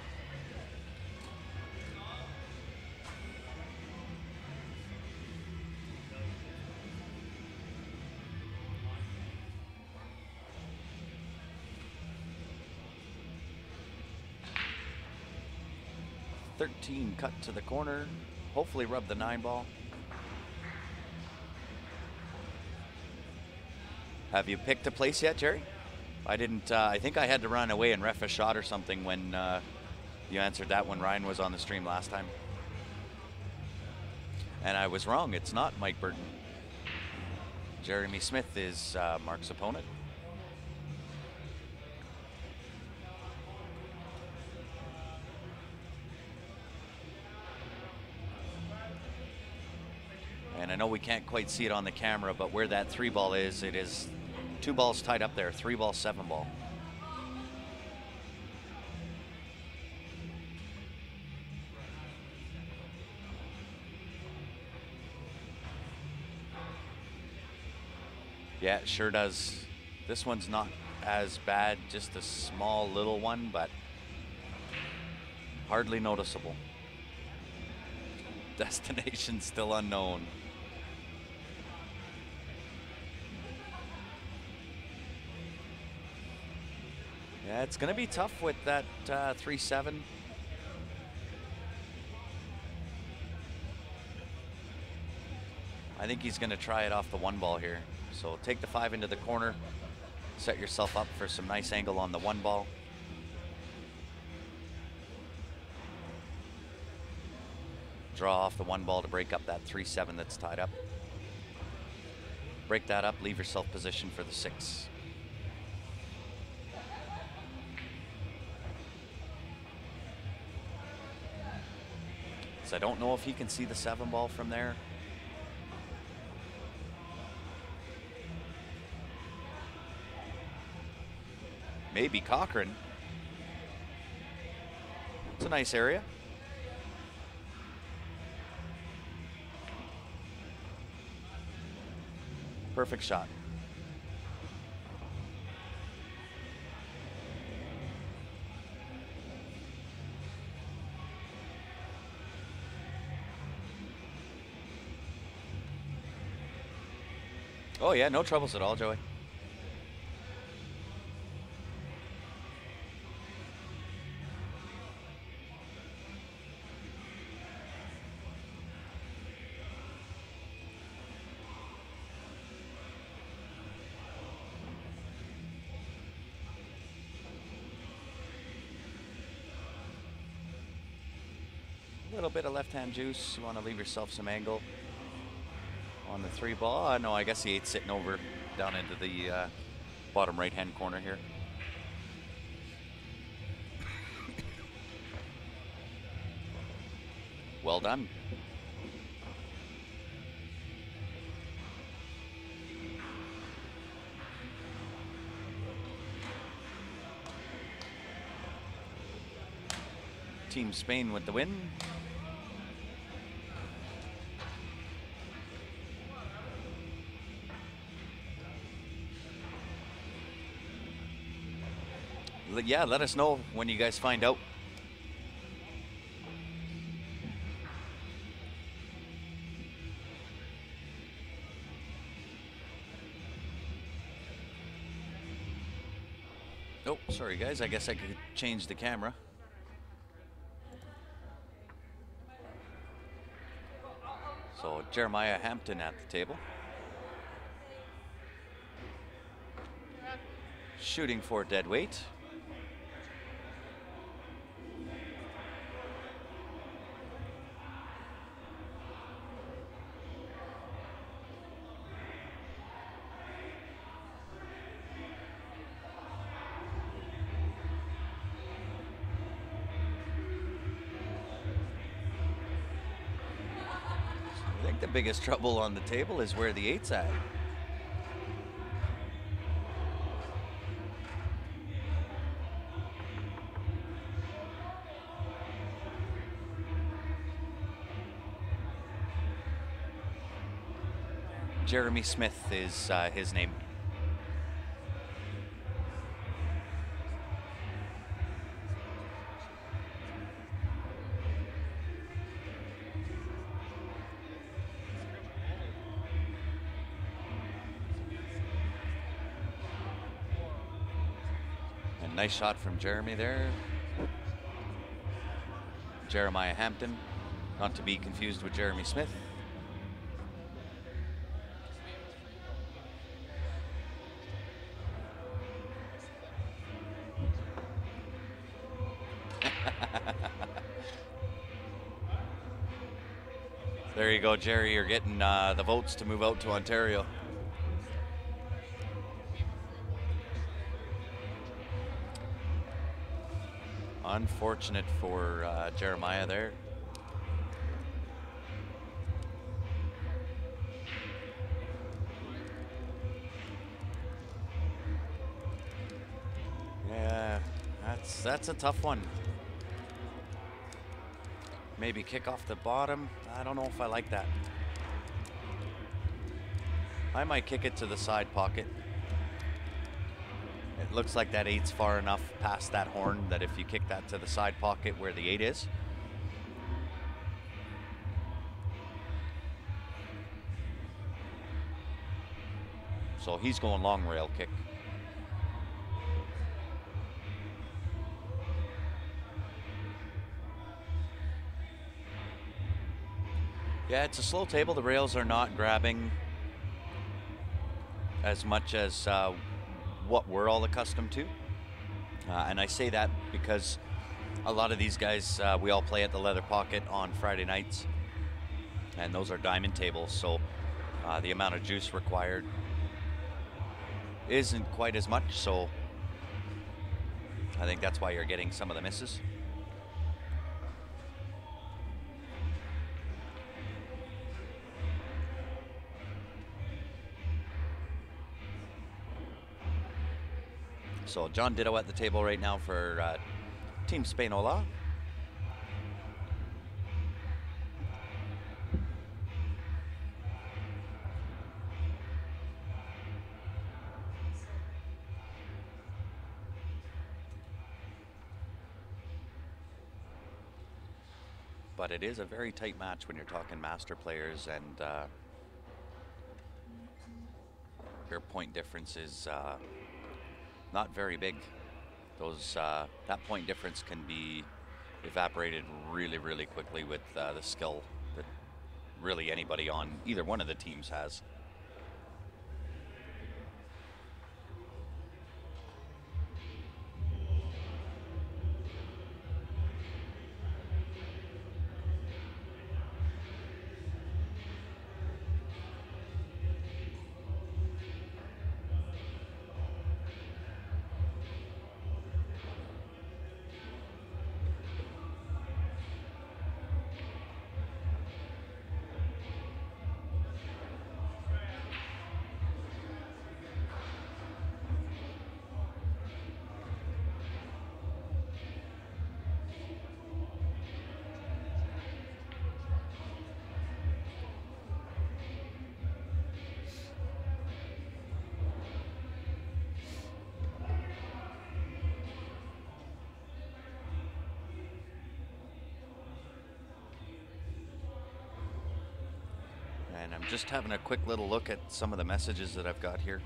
Cut to the corner, hopefully rub the 9 ball. Have you picked a place yet, Jerry? I didn't, I think I had to run away and ref a shot or something when you answered that when Ryan was on the stream last time. And I was wrong, it's not Mike Burton. Jeremy Smith is Mark's opponent. And I know we can't quite see it on the camera, but where that 3 ball is, it is 2 balls tied up there, 3 ball, 7 ball. Yeah, it sure does. This one's not as bad, just a small little one, but hardly noticeable. Destination still unknown. Yeah, it's going to be tough with that 3-7. I think he's going to try it off the 1 ball here. So take the 5 into the corner, set yourself up for some nice angle on the 1 ball. Draw off the 1 ball to break up that 3-7 that's tied up. Break that up, leave yourself positioned for the 6. So I don't know if he can see the 7 ball from there. Maybe Cochran. It's a nice area. Perfect shot. Oh yeah, no troubles at all, Joey. A little bit of left-hand juice. You want to leave yourself some angle on the 3 ball. No, I guess the 8's sitting over down into the bottom right-hand corner here. Well done. Team Spain with the win. Yeah, let us know when you guys find out. Oh, sorry guys, I guess I could change the camera. So Jeremiah Hampton at the table. Shooting for dead weight. I think the biggest trouble on the table is where the 8's at. Jeremy Smith is his name. And nice shot from Jeremy there. Jeremiah Hampton, not to be confused with Jeremy Smith. There you go, Jerry. You're getting the votes to move out to Ontario. Unfortunate for Jeremiah there. Yeah, that's a tough one. Maybe kick off the bottom. I don't know if I like that. I might kick it to the side pocket. It looks like that 8's far enough past that horn that if you kick that to the side pocket where the 8 is. So he's going long rail kick. Yeah, it's a slow table. The rails are not grabbing as much as what we're all accustomed to. And I say that because a lot of these guys, we all play at the Leather Pocket on Friday nights, and those are diamond tables, so the amount of juice required isn't quite as much, so I think that's why you're getting some of the misses. So John Ditto at the table right now for Team Spainola. But it is a very tight match when you're talking master players, and your point difference is not very big. Those that point difference can be evaporated really, really quickly with the skill that really anybody on either one of the teams has. And I'm just having a quick little look at some of the messages that I've got here.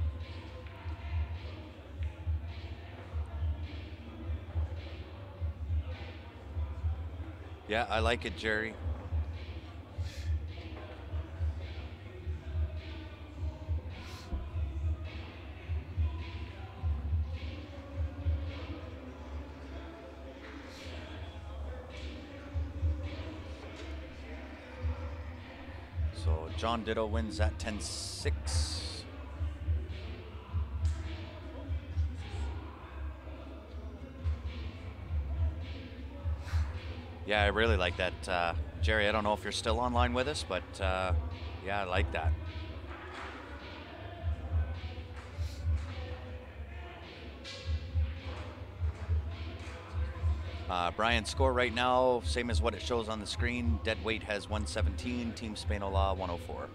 Yeah, I like it, Jerry. So John Ditto wins at 10-6. Yeah, I really like that. Jerry, I don't know if you're still online with us, but yeah, I like that. Brian's score right now, same as what it shows on the screen. Dead weight has 117, Team Spainola 104.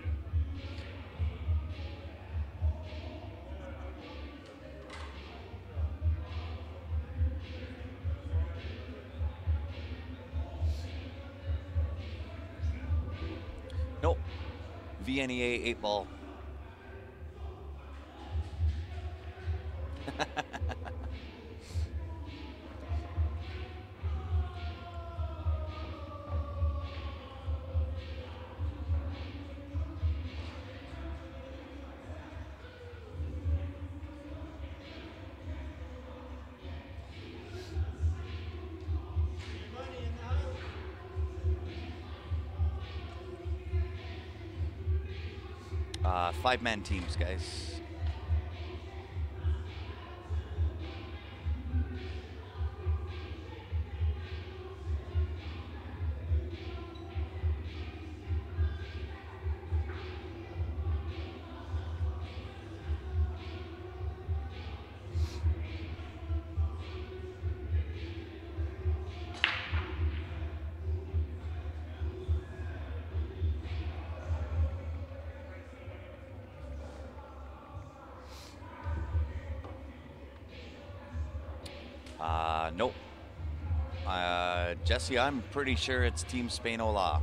Nope. VNEA 8 ball. Five-man teams, guys. Nope. Jesse, I'm pretty sure it's Team Spainola.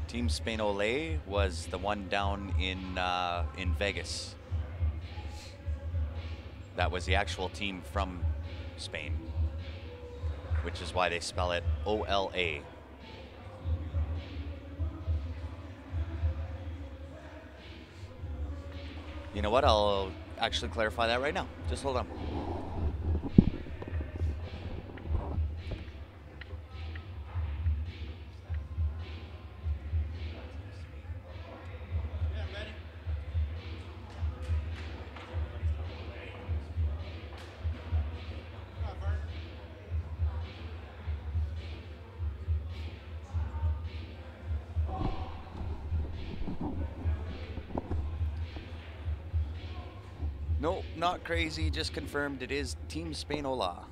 Team Spainola was the one down in Vegas. That was the actual team from Spain, which is why they spell it OLA. You know what? I'll actually clarify that right now. Just hold on. No, not crazy, just confirmed it is Team Spainola.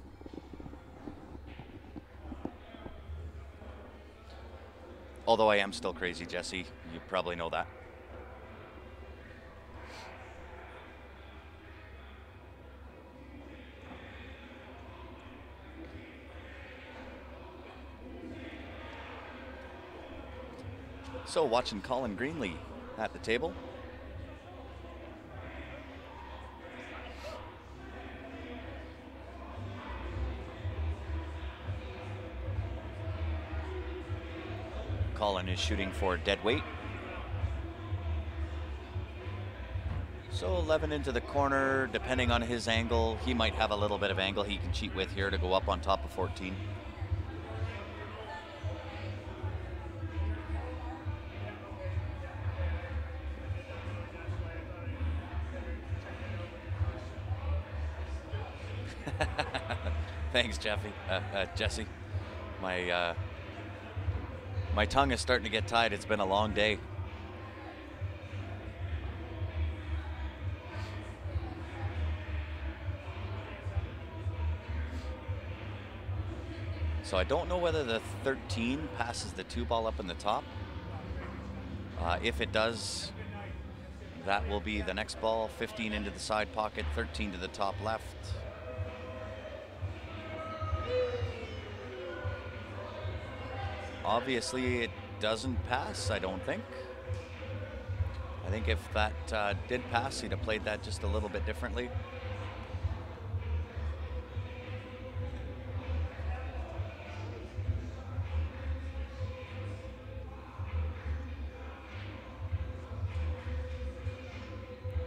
Although I am still crazy, Jesse. You probably know that. So watching Colin Greenlee at the table. Colin is shooting for dead weight. So 11 into the corner, depending on his angle, he might have a little bit of angle he can cheat with here to go up on top of 14. Thanks, Jesse. My tongue is starting to get tied. It's been a long day. So I don't know whether the 13 passes the 2 ball up in the top. If it does, that will be the next ball. 15 into the side pocket, 13 to the top left. Obviously, it doesn't pass, I don't think. I think if that did pass, he'd have played that just a little bit differently.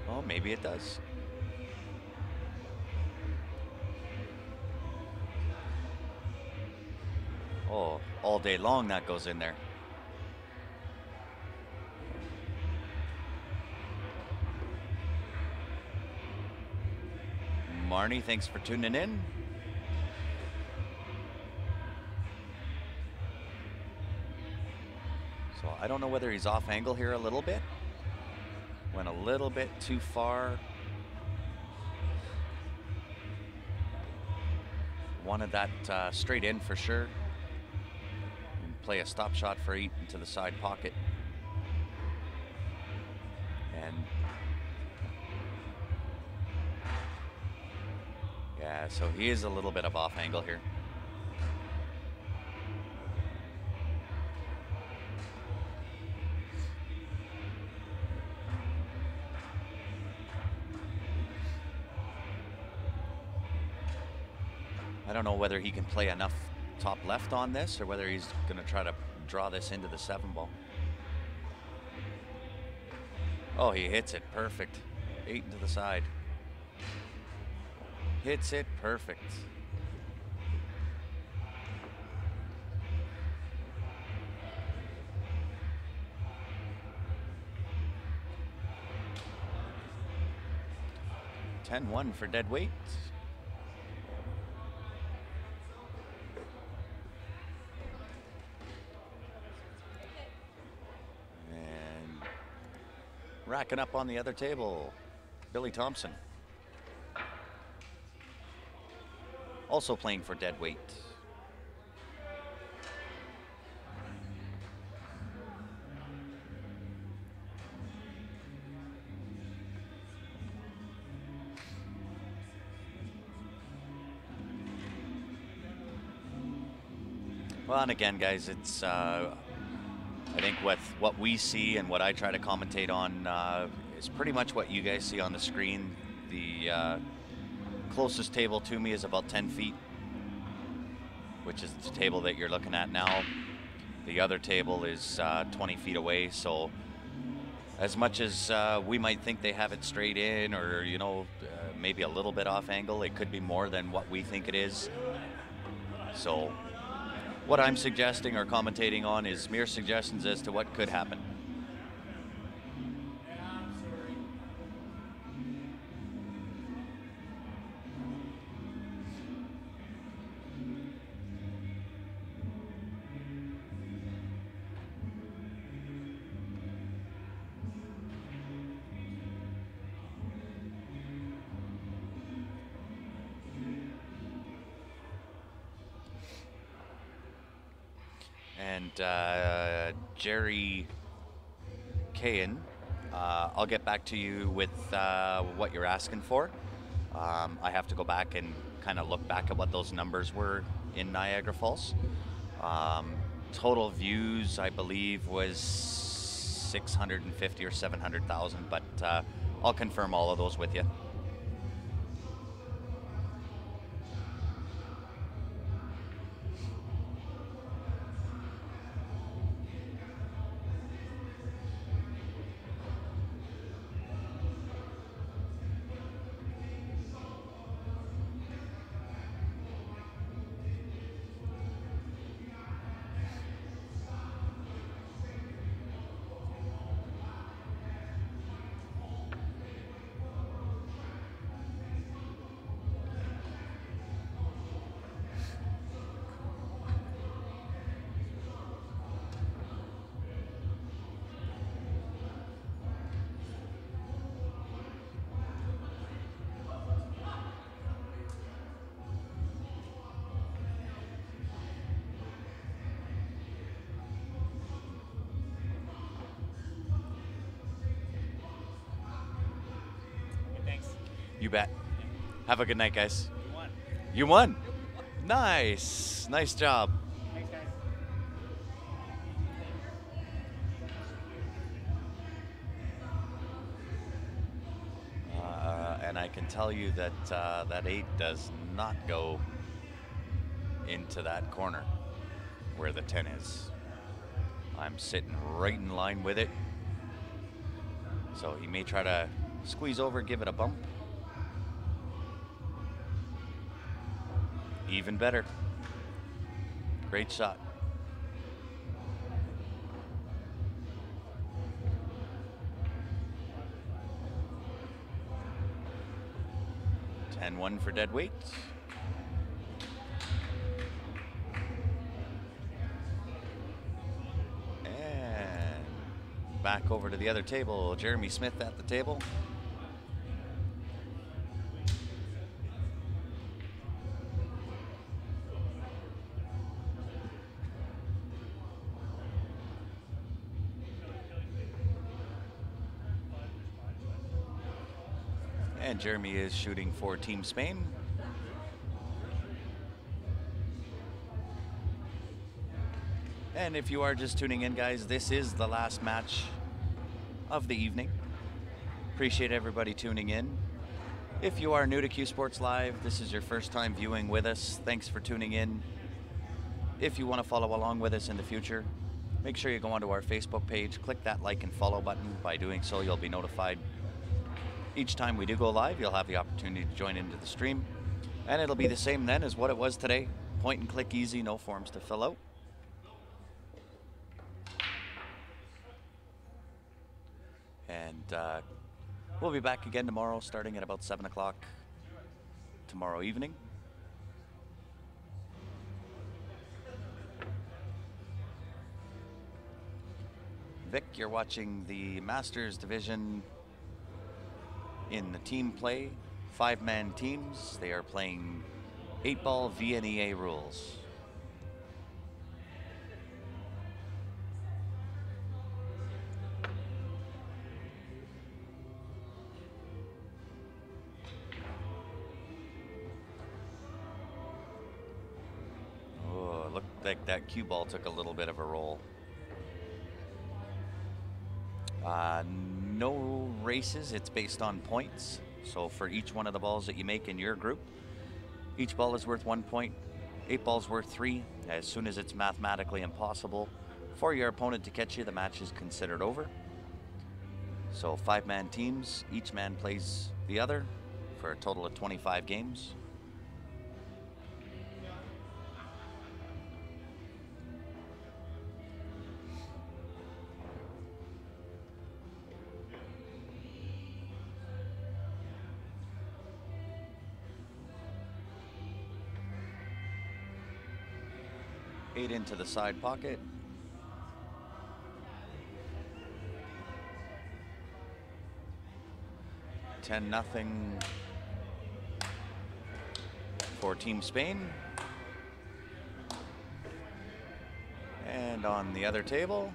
Oh, maybe it does. Oh, all day long that goes in there. Marnie, thanks for tuning in. So I don't know whether he's off angle here a little bit. Went a little bit too far. Wanted that straight in for sure. And play a stop shot for 8 into the side pocket. And yeah, so he is a little bit of off angle here. I don't know whether he can play enough top left on this or whether he's going to try to draw this into the 7-ball. Oh, he hits it perfect. 8 into the side. Hits it perfect. (10-1) for dead weight. Racking up on the other table, Billy Thompson. Also playing for dead weight. Well, and again, guys, it's I think with what we see and what I try to commentate on is pretty much what you guys see on the screen. closest table to me is about 10 feet, which is the table that you're looking at now. The other table is 20 feet away, so as much as we might think they have it straight in, or maybe a little bit off angle, it could be more than what we think it is. So what I'm suggesting or commentating on is mere suggestions as to what could happen. And Jerry Cahan, I'll get back to you with what you're asking for. I have to go back and kind of look back at what those numbers were in Niagara Falls. Total views, I believe, was 650 or 700,000, but I'll confirm all of those with you. Thanks. You bet. Have a good night, guys. You won. You won. Nice. Nice job. Thanks, guys. And I can tell you that that 8 does not go into that corner where the 10 is. I'm sitting right in line with it. So he may try to squeeze over, give it a bump. Even better. Great shot. And 1 for dead weight. And back over to the other table. Jeremy Smith at the table. And Jeremy is shooting for Team Spain. And if you are just tuning in, guys, this is the last match of the evening. Appreciate everybody tuning in. If you are new to Q Sports Live, this is your first time viewing with us, thanks for tuning in. If you want to follow along with us in the future, make sure you go onto our Facebook page, click that like and follow button. By doing so, you'll be notified each time we do go live. You'll have the opportunity to join into the stream, and it'll be the same then as what it was today. Point and click easy, no forms to fill out. And we'll be back again tomorrow, starting at about 7 o'clock tomorrow evening. Vic, you're watching the Masters Division in the team play, 5-man teams. They are playing 8-ball VNEA rules. Oh, it looked like that cue ball took a little bit of a roll. No races, it's based on points. So for each one of the balls that you make in your group, each ball is worth 1 point. 8 balls worth 3. As soon as it's mathematically impossible for your opponent to catch you, the match is considered over. So 5-man teams, each man plays the other for a total of 25 games. Eight into the side pocket. $10-0 for Team Spain. And on the other table,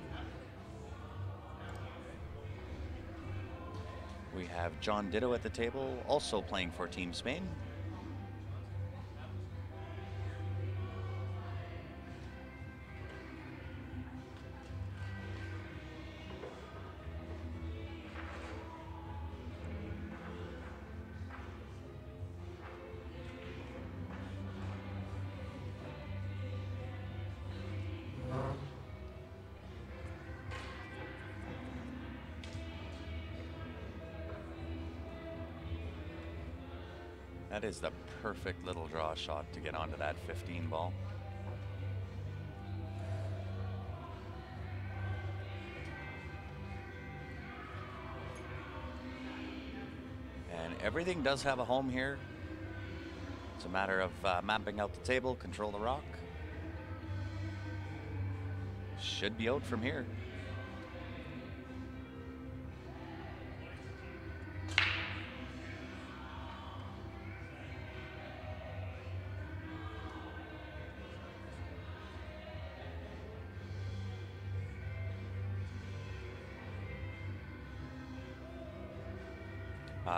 we have John Ditto at the table, also playing for Team Spain. That is the perfect little draw shot to get onto that 15 ball. And everything does have a home here. It's a matter of mapping out the table, control the rock. Should be out from here.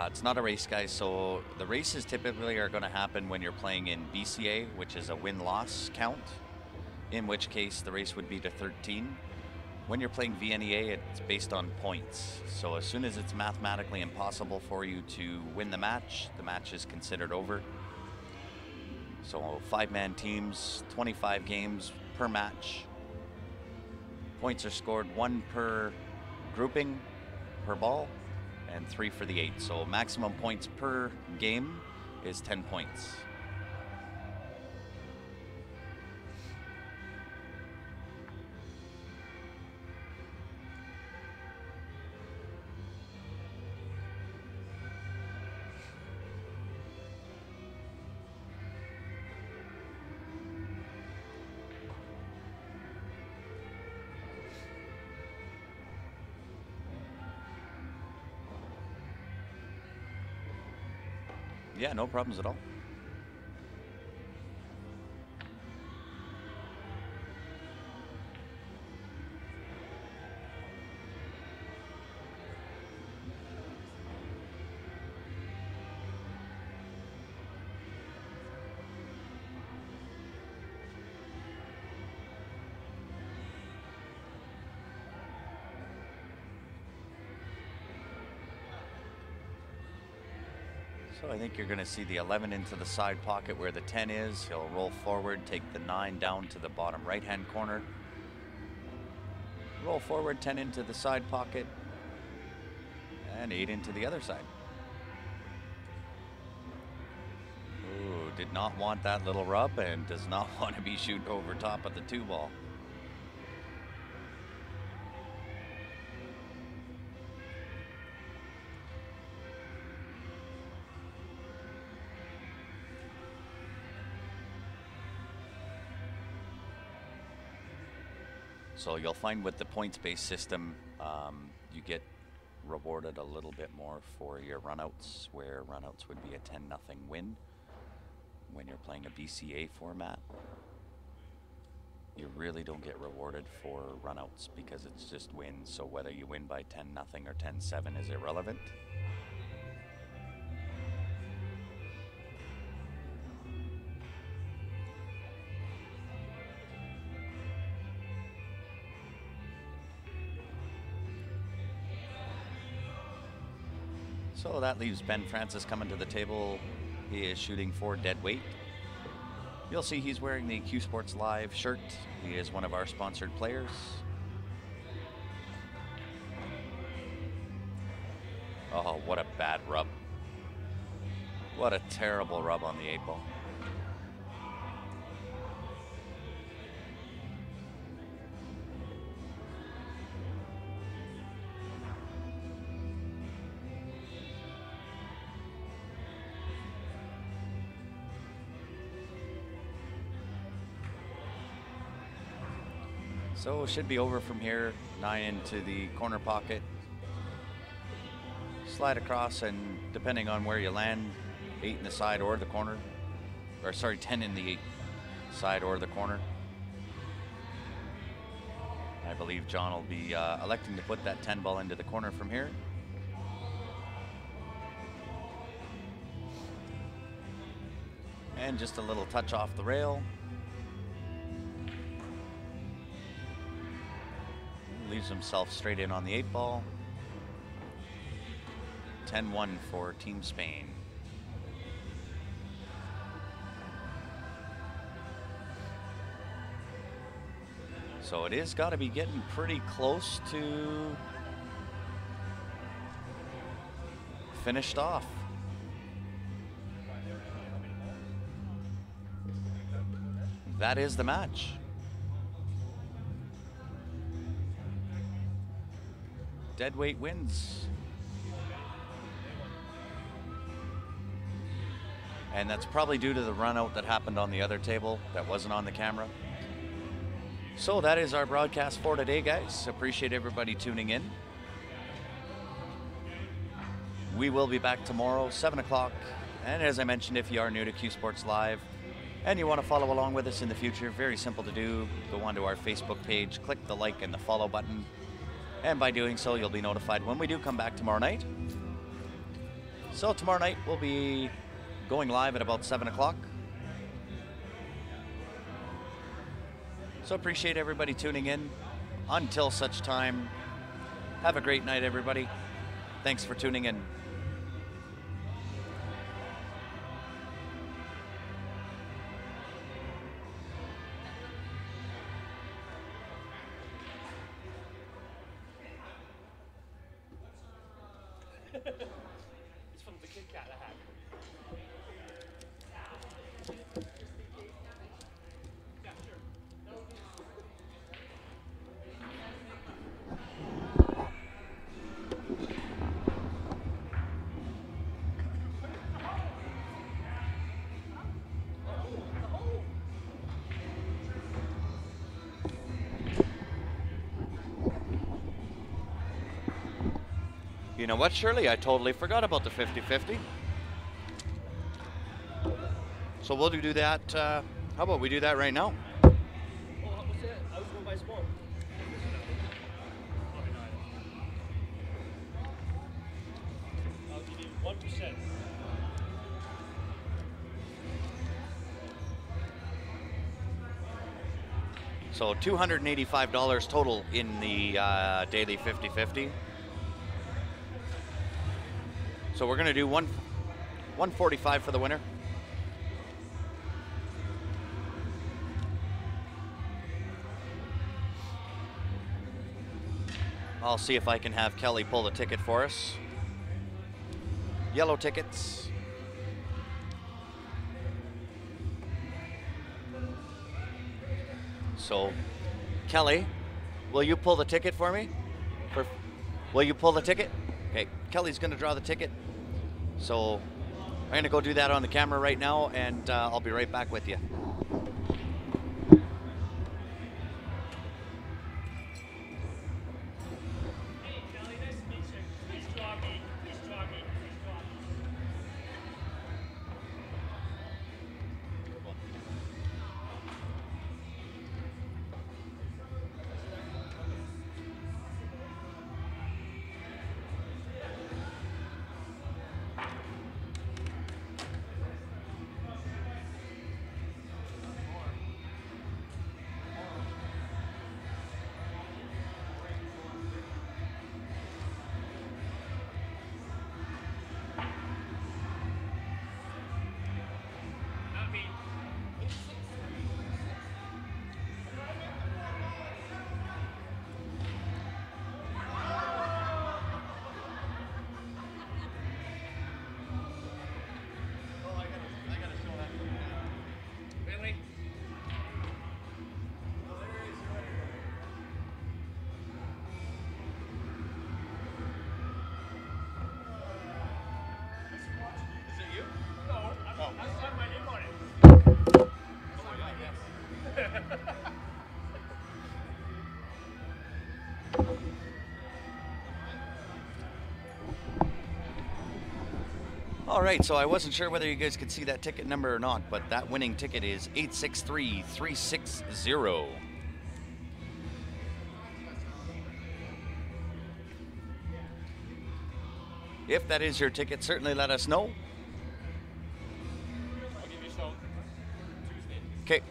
It's not a race, guys, so the races typically are going to happen when you're playing in BCA, which is a win-loss count, in which case the race would be to 13. When you're playing VNEA, it's based on points. So as soon as it's mathematically impossible for you to win the match is considered over. So 5-man teams, 25 games per match. Points are scored 1 per grouping per ball, and 3 for the 8. So maximum points per game is 10 points. Yeah, no problems at all. So I think you're going to see the 11 into the side pocket where the 10 is. He'll roll forward, take the 9 down to the bottom right-hand corner. Roll forward, 10 into the side pocket, and 8 into the other side. Ooh, did not want that little rub and does not want to be shooting over top of the 2 ball. So you'll find with the points-based system, you get rewarded a little bit more for your runouts, where runouts would be a 10-0 win. When you're playing a BCA format, you really don't get rewarded for runouts because it's just wins. So whether you win by 10-0 or 10-7 is irrelevant. So that leaves Ben Francis coming to the table. He is shooting for dead weight. You'll see he's wearing the Q Sports Live shirt. He is one of our sponsored players. Oh, what a bad rub. What a terrible rub on the 8-ball. So it should be over from here. 9 into the corner pocket. Slide across, and depending on where you land, 8 in the side or the corner. Or sorry, 10 in the side or the corner. I believe John will be electing to put that 10 ball into the corner from here. And just a little touch off the rail. Leaves himself straight in on the 8-ball. 10-1 for Team Spain. So it is got to be getting pretty close to finished off. That is the match. Deadweight wins. And that's probably due to the run out that happened on the other table that wasn't on the camera. So that is our broadcast for today, guys. Appreciate everybody tuning in. We will be back tomorrow, 7 o'clock. And as I mentioned, if you are new to Q Sports Live and you want to follow along with us in the future, very simple to do. Go onto our Facebook page, click the like and the follow button. And by doing so, you'll be notified when we do come back tomorrow night. So tomorrow night, we'll be going live at about 7 o'clock. So appreciate everybody tuning in. Until such time, have a great night, everybody. Thanks for tuning in. It's from the Kit Kat I had. Yeah, sure. You know what, Shirley? I totally forgot about the 50-50. So we'll do that. How about we do that right now? Oh, what's that? I was going by small. I'll give you 1%. So $285 total in the daily 50-50. So we're going to do 145 for the winner. I'll see if I can have Kelly pull the ticket for us. Yellow tickets. So, Kelly, will you pull the ticket for me? Will you pull the ticket? Okay, Kelly's going to draw the ticket. So I'm going to go do that on the camera right now, and I'll be right back with you. Hey, Kelly, nice to meet you. Please draw me. Please draw me. Please draw me. All right, so I wasn't sure whether you guys could see that ticket number or not, but that winning ticket is 863360. If that is your ticket, certainly let us know. I'll give you a shout Tuesday. Okay.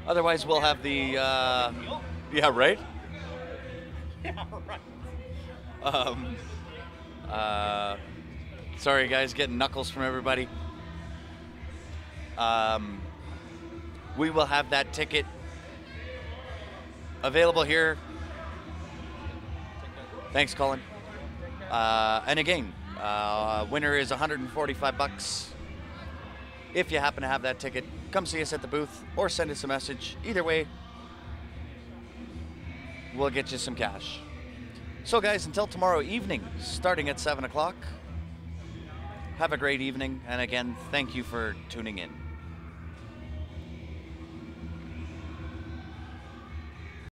Otherwise, we'll have the, yeah, right? Yeah, right. Sorry, guys, getting knuckles from everybody. We will have that ticket available here. Thanks, Colin. And again, winner is $145. If you happen to have that ticket, come see us at the booth or send us a message. Either way, we'll get you some cash. So guys, until tomorrow evening, starting at 7 o'clock, have a great evening. And again, thank you for tuning in.